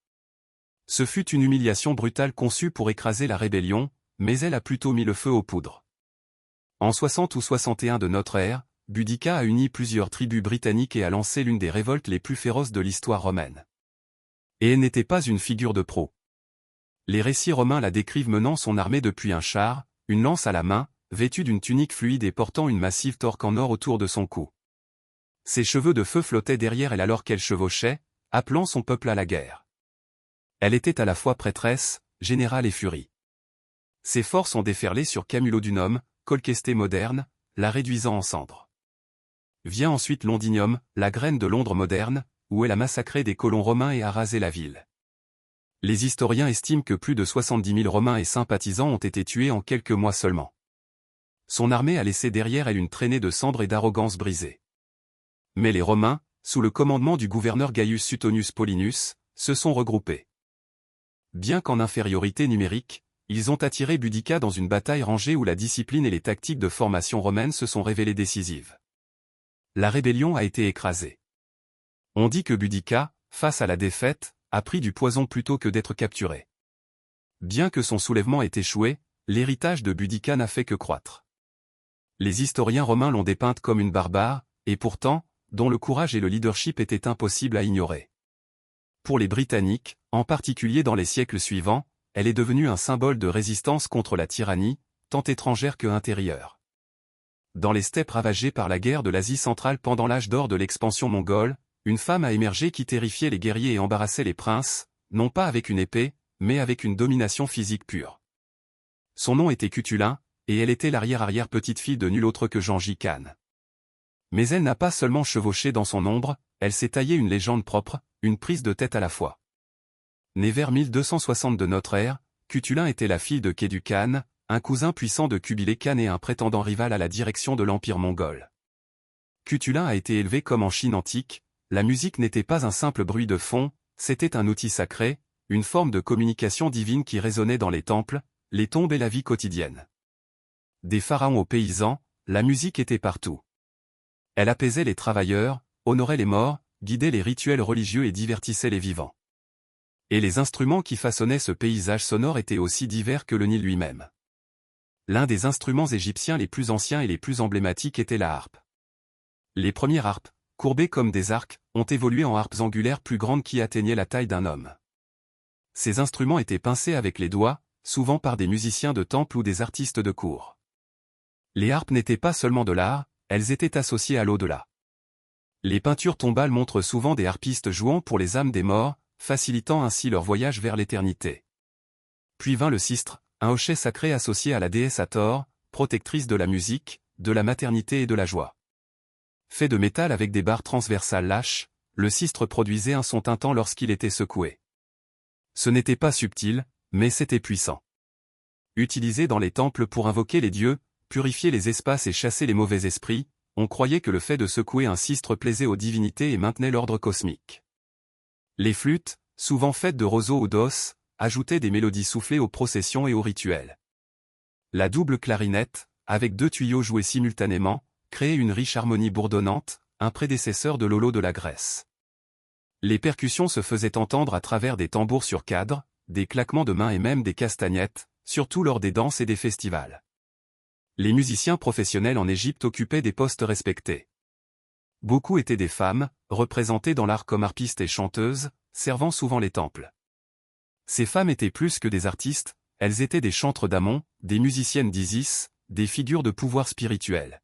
Speaker 1: Ce fut une humiliation brutale conçue pour écraser la rébellion, mais elle a plutôt mis le feu aux poudres. En 60 ou 61 de notre ère, Boudica a uni plusieurs tribus britanniques et a lancé l'une des révoltes les plus féroces de l'histoire romaine. Et elle n'était pas une figure de proue. Les récits romains la décrivent menant son armée depuis un char, une lance à la main, vêtue d'une tunique fluide et portant une massive torque en or autour de son cou. Ses cheveux de feu flottaient derrière elle alors qu'elle chevauchait, appelant son peuple à la guerre. Elle était à la fois prêtresse, générale et furie. Ses forces ont déferlé sur Camulodunum, Colchester moderne, la réduisant en cendres. Vient ensuite Londinium, la graine de Londres moderne, où elle a massacré des colons romains et a rasé la ville. Les historiens estiment que plus de 70 000 Romains et sympathisants ont été tués en quelques mois seulement. Son armée a laissé derrière elle une traînée de cendres et d'arrogance brisée. Mais les Romains, sous le commandement du gouverneur Gaius Suetonius Paulinus, se sont regroupés. Bien qu'en infériorité numérique, ils ont attiré Boudica dans une bataille rangée où la discipline et les tactiques de formation romaine se sont révélées décisives. La rébellion a été écrasée. On dit que Boudica, face à la défaite, a pris du poison plutôt que d'être capturé. Bien que son soulèvement ait échoué, l'héritage de Boudica n'a fait que croître. Les historiens romains l'ont dépeinte comme une barbare, et pourtant, dont le courage et le leadership étaient impossibles à ignorer. Pour les Britanniques, en particulier dans les siècles suivants, elle est devenue un symbole de résistance contre la tyrannie, tant étrangère que intérieure. Dans les steppes ravagées par la guerre de l'Asie centrale pendant l'âge d'or de l'expansion mongole, une femme a émergé qui terrifiait les guerriers et embarrassait les princes, non pas avec une épée, mais avec une domination physique pure. Son nom était Cutulin, et elle était l'arrière-arrière-petite-fille de nul autre que Gengis Khan. Mais elle n'a pas seulement chevauché dans son ombre, elle s'est taillée une légende propre, une prise de tête à la fois. Née vers 1260 de notre ère, Cutulin était la fille de Kedu Khan, un cousin puissant de Kubilai Khan et un prétendant rival à la direction de l'Empire mongol. Cutulin a été élevé comme en Chine antique, la musique n'était pas un simple bruit de fond, c'était un outil sacré, une forme de communication divine qui résonnait dans les temples, les tombes et la vie quotidienne. Des pharaons aux paysans, la musique était partout. Elle apaisait les travailleurs, honorait les morts, guidait les rituels religieux et divertissait les vivants. Et les instruments qui façonnaient ce paysage sonore étaient aussi divers que le Nil lui-même. L'un des instruments égyptiens les plus anciens et les plus emblématiques était la harpe. Les premières harpes, courbées comme des arcs, ont évolué en harpes angulaires plus grandes qui atteignaient la taille d'un homme. Ces instruments étaient pincés avec les doigts, souvent par des musiciens de temple ou des artistes de cour. Les harpes n'étaient pas seulement de l'art, elles étaient associées à l'au-delà. Les peintures tombales montrent souvent des harpistes jouant pour les âmes des morts, facilitant ainsi leur voyage vers l'éternité. Puis vint le sistre, un hochet sacré associé à la déesse Hathor, protectrice de la musique, de la maternité et de la joie. Fait de métal avec des barres transversales lâches, le sistre produisait un son tintant lorsqu'il était secoué. Ce n'était pas subtil, mais c'était puissant. Utilisé dans les temples pour invoquer les dieux, purifier les espaces et chasser les mauvais esprits, on croyait que le fait de secouer un sistre plaisait aux divinités et maintenait l'ordre cosmique. Les flûtes, souvent faites de roseaux ou d'os, ajoutaient des mélodies soufflées aux processions et aux rituels. La double clarinette, avec deux tuyaux joués simultanément, créait une riche harmonie bourdonnante, un prédécesseur de l'holo de la Grèce. Les percussions se faisaient entendre à travers des tambours sur cadre, des claquements de mains et même des castagnettes, surtout lors des danses et des festivals. Les musiciens professionnels en Égypte occupaient des postes respectés. Beaucoup étaient des femmes, représentées dans l'art comme harpistes et chanteuses, servant souvent les temples. Ces femmes étaient plus que des artistes, elles étaient des chantres d'Amon, des musiciennes d'Isis, des figures de pouvoir spirituel.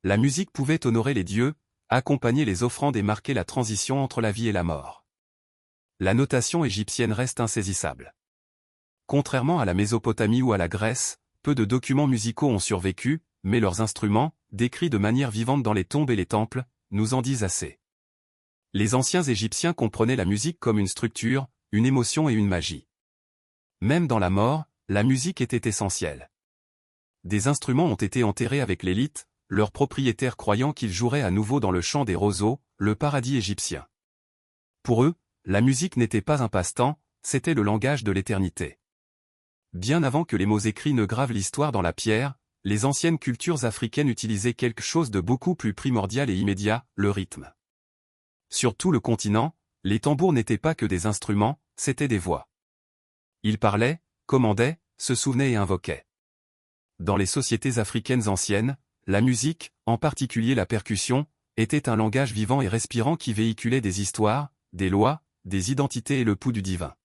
Speaker 1: La musique pouvait honorer les dieux, accompagner les offrandes et marquer la transition entre la vie et la mort. La notation égyptienne reste insaisissable. Contrairement à la Mésopotamie ou à la Grèce, peu de documents musicaux ont survécu, mais leurs instruments, décrits de manière vivante dans les tombes et les temples, nous en disent assez. Les anciens Égyptiens comprenaient la musique comme une structure, une émotion et une magie. Même dans la mort, la musique était essentielle. Des instruments ont été enterrés avec l'élite, leurs propriétaires croyant qu'ils joueraient à nouveau dans le chant des roseaux, le paradis égyptien. Pour eux, la musique n'était pas un passe-temps, c'était le langage de l'éternité. Bien avant que les mots écrits ne gravent l'histoire dans la pierre, les anciennes cultures africaines utilisaient quelque chose de beaucoup plus primordial et immédiat, le rythme. Sur tout le continent, les tambours n'étaient pas que des instruments, c'étaient des voix. Ils parlaient, commandaient, se souvenaient et invoquaient. Dans les sociétés africaines anciennes, la musique, en particulier la percussion, était un langage vivant et respirant qui véhiculait des histoires, des lois, des identités et le pouls du divin.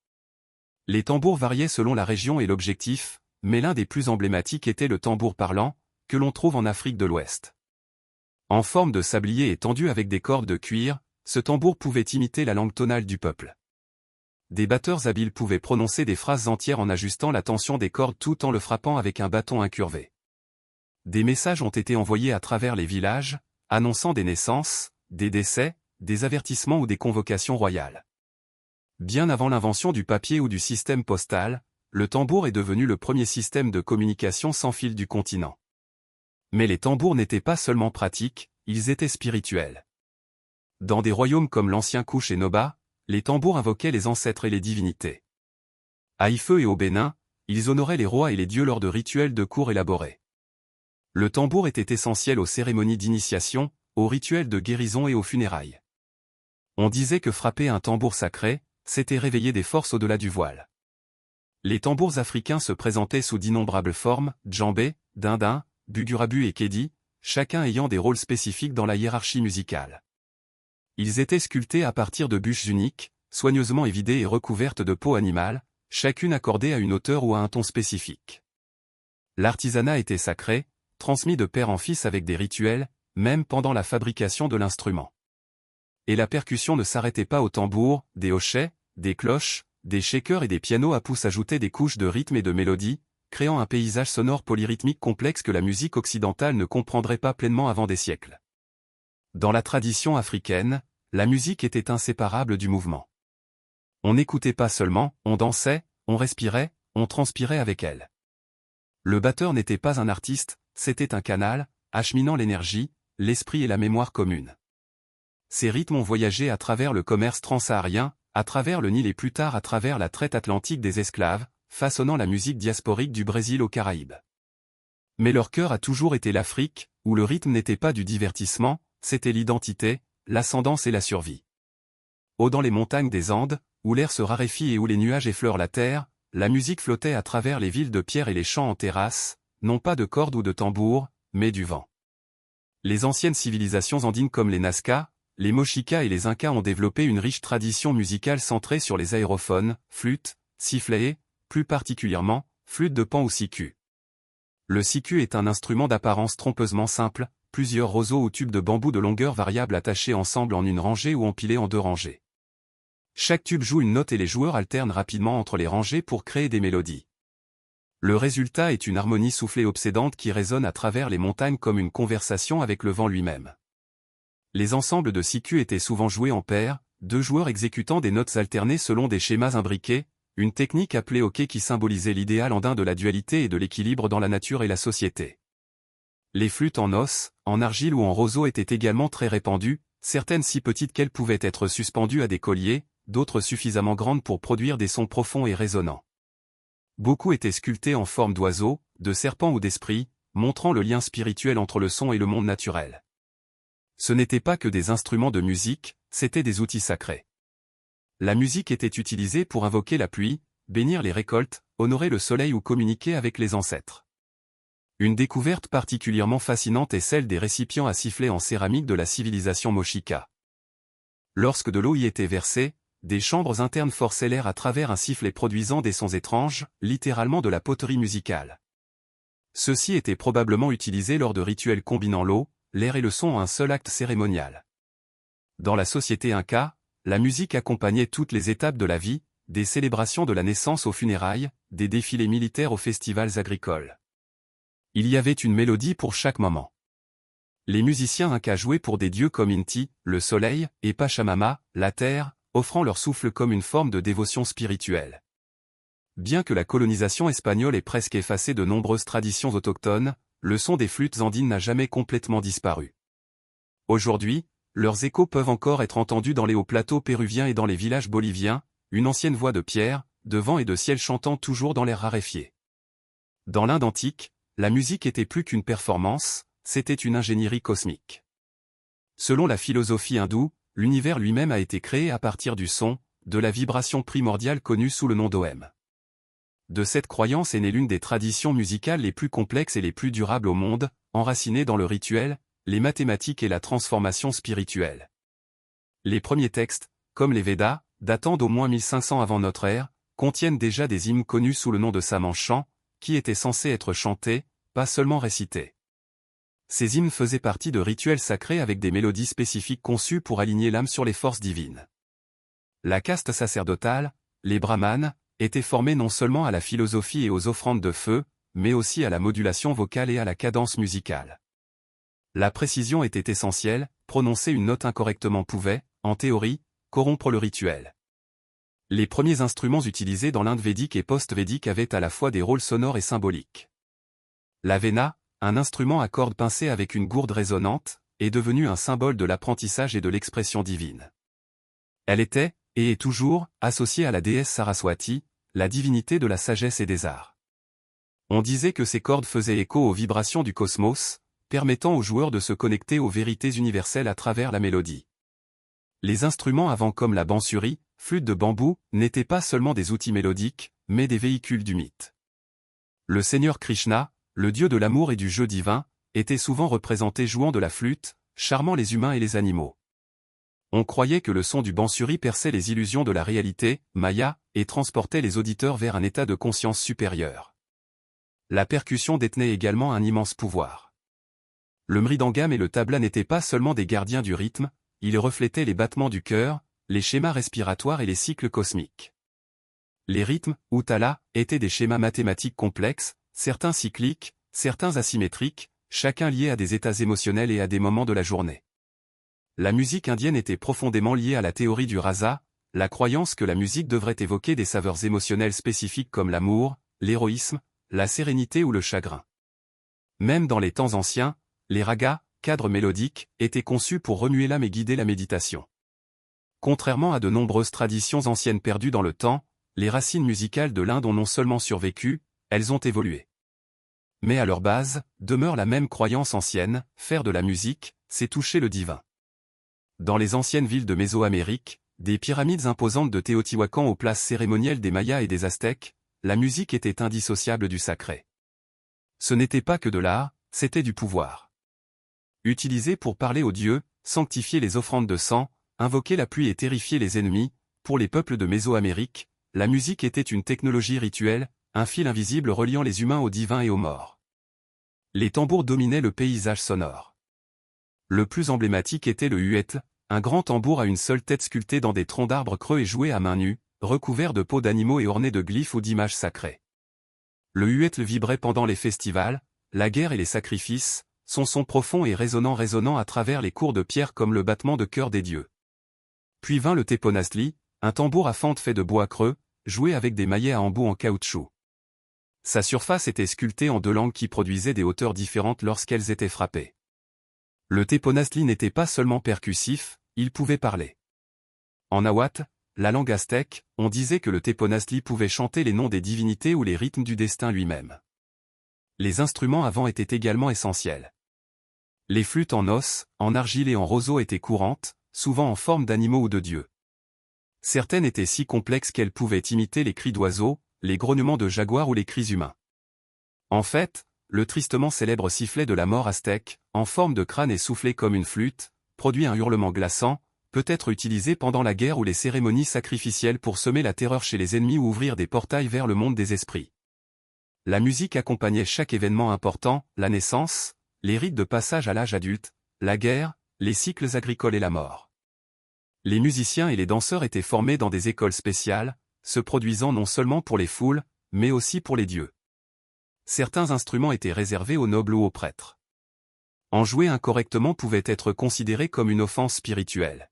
Speaker 1: Les tambours variaient selon la région et l'objectif, mais l'un des plus emblématiques était le tambour parlant, que l'on trouve en Afrique de l'Ouest. En forme de sablier et tendu avec des cordes de cuir, ce tambour pouvait imiter la langue tonale du peuple. Des batteurs habiles pouvaient prononcer des phrases entières en ajustant la tension des cordes tout en le frappant avec un bâton incurvé. Des messages ont été envoyés à travers les villages, annonçant des naissances, des décès, des avertissements ou des convocations royales. Bien avant l'invention du papier ou du système postal, le tambour est devenu le premier système de communication sans fil du continent. Mais les tambours n'étaient pas seulement pratiques, ils étaient spirituels. Dans des royaumes comme l'ancien Kouch et Noba, les tambours invoquaient les ancêtres et les divinités. À Ifeu et au Bénin, ils honoraient les rois et les dieux lors de rituels de cour élaborés. Le tambour était essentiel aux cérémonies d'initiation, aux rituels de guérison et aux funérailles. On disait que frapper un tambour sacré, c'était réveiller des forces au-delà du voile. Les tambours africains se présentaient sous d'innombrables formes, djembé, dindin, bugurabu et kédi, chacun ayant des rôles spécifiques dans la hiérarchie musicale. Ils étaient sculptés à partir de bûches uniques, soigneusement évidées et recouvertes de peau animale, chacune accordée à une hauteur ou à un ton spécifique. L'artisanat était sacré, transmis de père en fils avec des rituels, même pendant la fabrication de l'instrument. Et la percussion ne s'arrêtait pas aux tambours, des hochets, des cloches, des shakers et des pianos à pouce ajoutaient des couches de rythme et de mélodie, créant un paysage sonore polyrythmique complexe que la musique occidentale ne comprendrait pas pleinement avant des siècles. Dans la tradition africaine, la musique était inséparable du mouvement. On n'écoutait pas seulement, on dansait, on respirait, on transpirait avec elle. Le batteur n'était pas un artiste, c'était un canal, acheminant l'énergie, l'esprit et la mémoire commune. Ces rythmes ont voyagé à travers le commerce transsaharien, à travers le Nil et plus tard à travers la traite atlantique des esclaves, façonnant la musique diasporique du Brésil aux Caraïbes. Mais leur cœur a toujours été l'Afrique, où le rythme n'était pas du divertissement, c'était l'identité, l'ascendance et la survie. Haut dans les montagnes des Andes, où l'air se raréfie et où les nuages effleurent la terre, la musique flottait à travers les villes de pierre et les champs en terrasse, non pas de cordes ou de tambours, mais du vent. Les anciennes civilisations andines comme les Nazca, les Mochica et les Incas ont développé une riche tradition musicale centrée sur les aérophones, flûtes, sifflets et, plus particulièrement, flûtes de pan ou siku. Le siku est un instrument d'apparence trompeusement simple, plusieurs roseaux ou tubes de bambou de longueur variable attachés ensemble en une rangée ou empilés en deux rangées. Chaque tube joue une note et les joueurs alternent rapidement entre les rangées pour créer des mélodies. Le résultat est une harmonie soufflée obsédante qui résonne à travers les montagnes comme une conversation avec le vent lui-même. Les ensembles de siku étaient souvent joués en paire, deux joueurs exécutant des notes alternées selon des schémas imbriqués, une technique appelée hockey qui symbolisait l'idéal andin de la dualité et de l'équilibre dans la nature et la société. Les flûtes en os, en argile ou en roseau étaient également très répandues, certaines si petites qu'elles pouvaient être suspendues à des colliers, d'autres suffisamment grandes pour produire des sons profonds et résonnants. Beaucoup étaient sculptés en forme d'oiseaux, de serpents ou d'esprits, montrant le lien spirituel entre le son et le monde naturel. Ce n'étaient pas que des instruments de musique, c'étaient des outils sacrés. La musique était utilisée pour invoquer la pluie, bénir les récoltes, honorer le soleil ou communiquer avec les ancêtres. Une découverte particulièrement fascinante est celle des récipients à sifflet en céramique de la civilisation Mochica. Lorsque de l'eau y était versée, des chambres internes forçaient l'air à travers un sifflet produisant des sons étranges, littéralement de la poterie musicale. Ceux-ci étaient probablement utilisés lors de rituels combinant l'eau, l'air et le son en un seul acte cérémonial. Dans la société inca, la musique accompagnait toutes les étapes de la vie, des célébrations de la naissance aux funérailles, des défilés militaires aux festivals agricoles. Il y avait une mélodie pour chaque moment. Les musiciens incas jouaient pour des dieux comme Inti, le soleil, et Pachamama, la terre, offrant leur souffle comme une forme de dévotion spirituelle. Bien que la colonisation espagnole ait presque effacé de nombreuses traditions autochtones, le son des flûtes andines n'a jamais complètement disparu. Aujourd'hui, leurs échos peuvent encore être entendus dans les hauts plateaux péruviens et dans les villages boliviens, une ancienne voix de pierre, de vent et de ciel chantant toujours dans l'air raréfié. Dans l'Inde antique, la musique était plus qu'une performance, c'était une ingénierie cosmique. Selon la philosophie hindoue, l'univers lui-même a été créé à partir du son, de la vibration primordiale connue sous le nom d'Ohm. De cette croyance est née l'une des traditions musicales les plus complexes et les plus durables au monde, enracinée dans le rituel, les mathématiques et la transformation spirituelle. Les premiers textes, comme les Védas, datant d'au moins 1500 avant notre ère, contiennent déjà des hymnes connus sous le nom de Samanchants, qui étaient censés être chantés, pas seulement récités. Ces hymnes faisaient partie de rituels sacrés avec des mélodies spécifiques conçues pour aligner l'âme sur les forces divines. La caste sacerdotale, les brahmanes, était formée non seulement à la philosophie et aux offrandes de feu, mais aussi à la modulation vocale et à la cadence musicale. La précision était essentielle, prononcer une note incorrectement pouvait, en théorie, corrompre le rituel. Les premiers instruments utilisés dans l'Inde védique et post-védique avaient à la fois des rôles sonores et symboliques. La vena, un instrument à cordes pincées avec une gourde résonante, est devenu un symbole de l'apprentissage et de l'expression divine. Elle était, et est toujours, associée à la déesse Saraswati, la divinité de la sagesse et des arts. On disait que ces cordes faisaient écho aux vibrations du cosmos, permettant aux joueurs de se connecter aux vérités universelles à travers la mélodie. Les instruments avant comme la bansuri, flûte de bambou, n'étaient pas seulement des outils mélodiques, mais des véhicules du mythe. Le Seigneur Krishna, le dieu de l'amour et du jeu divin, était souvent représenté jouant de la flûte, charmant les humains et les animaux. On croyait que le son du bansuri perçait les illusions de la réalité, Maya, et transportait les auditeurs vers un état de conscience supérieur. La percussion détenait également un immense pouvoir. Le mridangam et le tabla n'étaient pas seulement des gardiens du rythme, ils reflétaient les battements du cœur, les schémas respiratoires et les cycles cosmiques. Les rythmes, ou tala, étaient des schémas mathématiques complexes, certains cycliques, certains asymétriques, chacun lié à des états émotionnels et à des moments de la journée. La musique indienne était profondément liée à la théorie du rasa, la croyance que la musique devrait évoquer des saveurs émotionnelles spécifiques comme l'amour, l'héroïsme, la sérénité ou le chagrin. Même dans les temps anciens, les ragas, cadres mélodiques, étaient conçus pour remuer l'âme et guider la méditation. Contrairement à de nombreuses traditions anciennes perdues dans le temps, les racines musicales de l'Inde ont non seulement survécu, elles ont évolué. Mais à leur base, demeure la même croyance ancienne, faire de la musique, c'est toucher le divin. Dans les anciennes villes de Mésoamérique, des pyramides imposantes de Téotihuacan aux places cérémonielles des Mayas et des Aztèques, la musique était indissociable du sacré. Ce n'était pas que de l'art, c'était du pouvoir. Utilisé pour parler aux dieux, sanctifier les offrandes de sang, invoquer la pluie et terrifier les ennemis, pour les peuples de Mésoamérique, la musique était une technologie rituelle, un fil invisible reliant les humains aux divins et aux morts. Les tambours dominaient le paysage sonore. Le plus emblématique était le huetl, un grand tambour à une seule tête sculpté dans des troncs d'arbres creux et joué à main nue, recouvert de peaux d'animaux et orné de glyphes ou d'images sacrées. Le huetl vibrait pendant les festivals, la guerre et les sacrifices, son son profond et résonnant à travers les cours de pierre comme le battement de cœur des dieux. Puis vint le teponazli, un tambour à fente fait de bois creux, joué avec des maillets à embout en caoutchouc. Sa surface était sculptée en deux langues qui produisaient des hauteurs différentes lorsqu'elles étaient frappées. Le teponazli n'était pas seulement percussif, il pouvait parler. En nahuatl, la langue aztèque, on disait que le teponazli pouvait chanter les noms des divinités ou les rythmes du destin lui-même. Les instruments avant étaient également essentiels. Les flûtes en os, en argile et en roseau étaient courantes, souvent en forme d'animaux ou de dieux. Certaines étaient si complexes qu'elles pouvaient imiter les cris d'oiseaux, les grognements de jaguars ou les cris humains. En fait, le tristement célèbre sifflet de la mort aztèque, en forme de crâne et soufflé comme une flûte, produit un hurlement glaçant, peut être utilisé pendant la guerre ou les cérémonies sacrificielles pour semer la terreur chez les ennemis ou ouvrir des portails vers le monde des esprits. La musique accompagnait chaque événement important, la naissance, les rites de passage à l'âge adulte, la guerre, les cycles agricoles et la mort. Les musiciens et les danseurs étaient formés dans des écoles spéciales, se produisant non seulement pour les foules, mais aussi pour les dieux. Certains instruments étaient réservés aux nobles ou aux prêtres. En jouer incorrectement pouvait être considéré comme une offense spirituelle.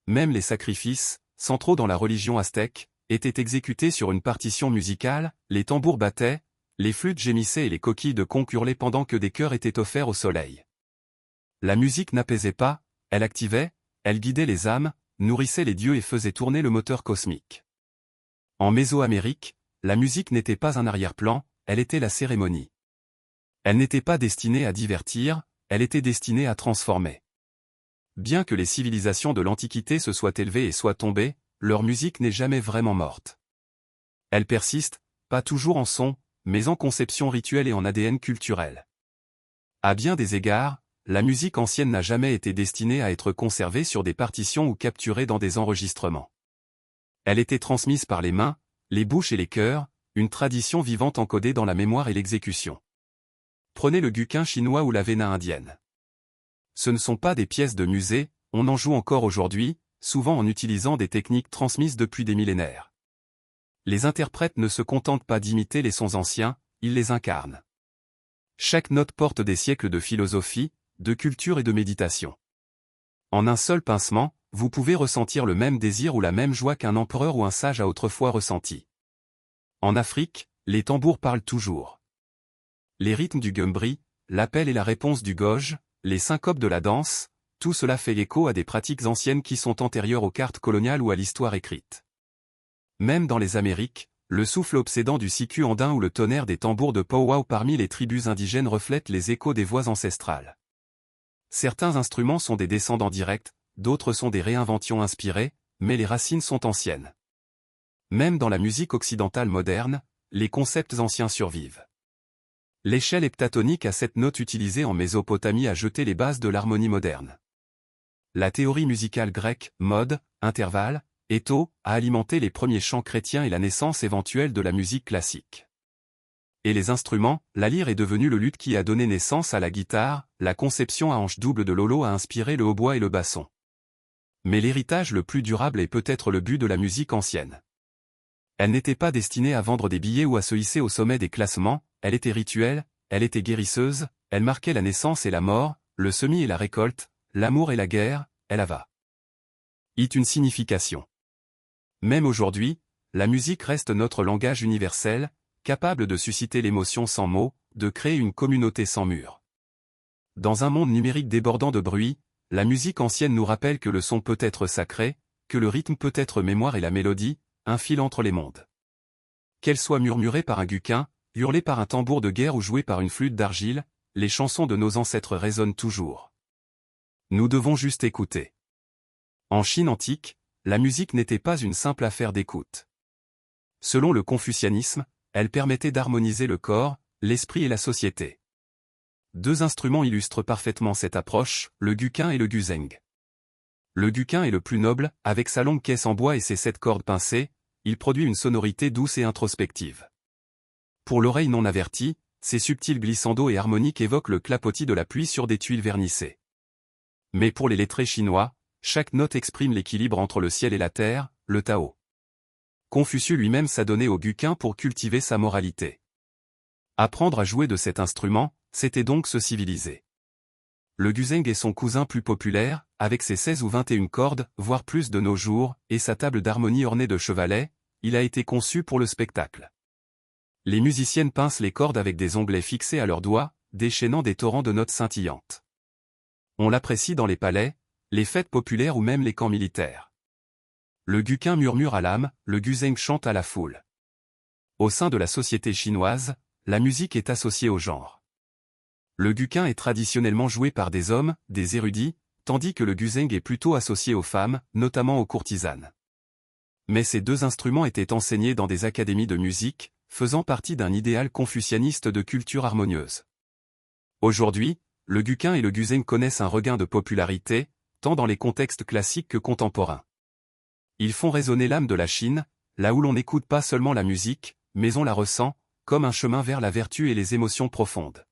Speaker 1: Même les sacrifices, centraux dans la religion aztèque, étaient exécutés sur une partition musicale, les tambours battaient, les flûtes gémissaient et les coquilles de conque hurlaient pendant que des chœurs étaient offerts au soleil. La musique n'apaisait pas, elle activait, elle guidait les âmes, nourrissait les dieux et faisait tourner le moteur cosmique. En Mésoamérique, la musique n'était pas un arrière-plan, elle était la cérémonie. Elle n'était pas destinée à divertir, elle était destinée à transformer. Bien que les civilisations de l'Antiquité se soient élevées et soient tombées, leur musique n'est jamais vraiment morte. Elle persiste, pas toujours en son, mais en conception rituelle et en ADN culturel. À bien des égards, la musique ancienne n'a jamais été destinée à être conservée sur des partitions ou capturée dans des enregistrements. Elle était transmise par les mains, les bouches et les cœurs, une tradition vivante encodée dans la mémoire et l'exécution. Prenez le guqin chinois ou la vena indienne. Ce ne sont pas des pièces de musée, on en joue encore aujourd'hui, souvent en utilisant des techniques transmises depuis des millénaires. Les interprètes ne se contentent pas d'imiter les sons anciens, ils les incarnent. Chaque note porte des siècles de philosophie, de culture et de méditation. En un seul pincement, vous pouvez ressentir le même désir ou la même joie qu'un empereur ou un sage a autrefois ressenti. En Afrique, les tambours parlent toujours. Les rythmes du gumbri, l'appel et la réponse du goge, les syncopes de la danse, tout cela fait écho à des pratiques anciennes qui sont antérieures aux cartes coloniales ou à l'histoire écrite. Même dans les Amériques, le souffle obsédant du siku andin ou le tonnerre des tambours de powwow parmi les tribus indigènes reflètent les échos des voix ancestrales. Certains instruments sont des descendants directs, d'autres sont des réinventions inspirées, mais les racines sont anciennes. Même dans la musique occidentale moderne, les concepts anciens survivent. L'échelle heptatonique à 7 notes utilisée en Mésopotamie a jeté les bases de l'harmonie moderne. La théorie musicale grecque, mode, intervalle, éto, a alimenté les premiers chants chrétiens et la naissance éventuelle de la musique classique. Et les instruments, la lyre est devenue le luth qui a donné naissance à la guitare, la conception à hanche double de Lolo a inspiré le hautbois et le basson. Mais l'héritage le plus durable est peut-être le but de la musique ancienne. Elle n'était pas destinée à vendre des billets ou à se hisser au sommet des classements, elle était rituelle, elle était guérisseuse, elle marquait la naissance et la mort, le semis et la récolte, l'amour et la guerre, elle avait une signification. Même aujourd'hui, la musique reste notre langage universel, capable de susciter l'émotion sans mots, de créer une communauté sans murs. Dans un monde numérique débordant de bruit, la musique ancienne nous rappelle que le son peut être sacré, que le rythme peut être mémoire et la mélodie, un fil entre les mondes. Qu'elle soit murmurée par un guqin, hurlée par un tambour de guerre ou jouée par une flûte d'argile, les chansons de nos ancêtres résonnent toujours. Nous devons juste écouter. En Chine antique, la musique n'était pas une simple affaire d'écoute. Selon le confucianisme, elle permettait d'harmoniser le corps, l'esprit et la société. 2 instruments illustrent parfaitement cette approche, le guqin et le guzheng. Le guqin est le plus noble, avec sa longue caisse en bois et ses 7 cordes pincées, il produit une sonorité douce et introspective. Pour l'oreille non avertie, ses subtils glissando et harmoniques évoquent le clapotis de la pluie sur des tuiles vernissées. Mais pour les lettrés chinois, chaque note exprime l'équilibre entre le ciel et la terre, le Tao. Confucius lui-même s'adonnait au guqin pour cultiver sa moralité. Apprendre à jouer de cet instrument, c'était donc se civiliser. Le guzheng est son cousin plus populaire, avec ses 16 ou 21 cordes, voire plus de nos jours, et sa table d'harmonie ornée de chevalets, il a été conçu pour le spectacle. Les musiciennes pincent les cordes avec des onglets fixés à leurs doigts, déchaînant des torrents de notes scintillantes. On l'apprécie dans les palais, les fêtes populaires ou même les camps militaires. Le guqin murmure à l'âme, le guzheng chante à la foule. Au sein de la société chinoise, la musique est associée au genre. Le guqin est traditionnellement joué par des hommes, des érudits, tandis que le guzheng est plutôt associé aux femmes, notamment aux courtisanes. Mais ces 2 instruments étaient enseignés dans des académies de musique, faisant partie d'un idéal confucianiste de culture harmonieuse. Aujourd'hui, le guqin et le guzheng connaissent un regain de popularité, tant dans les contextes classiques que contemporains. Ils font résonner l'âme de la Chine, là où l'on n'écoute pas seulement la musique, mais on la ressent, comme un chemin vers la vertu et les émotions profondes.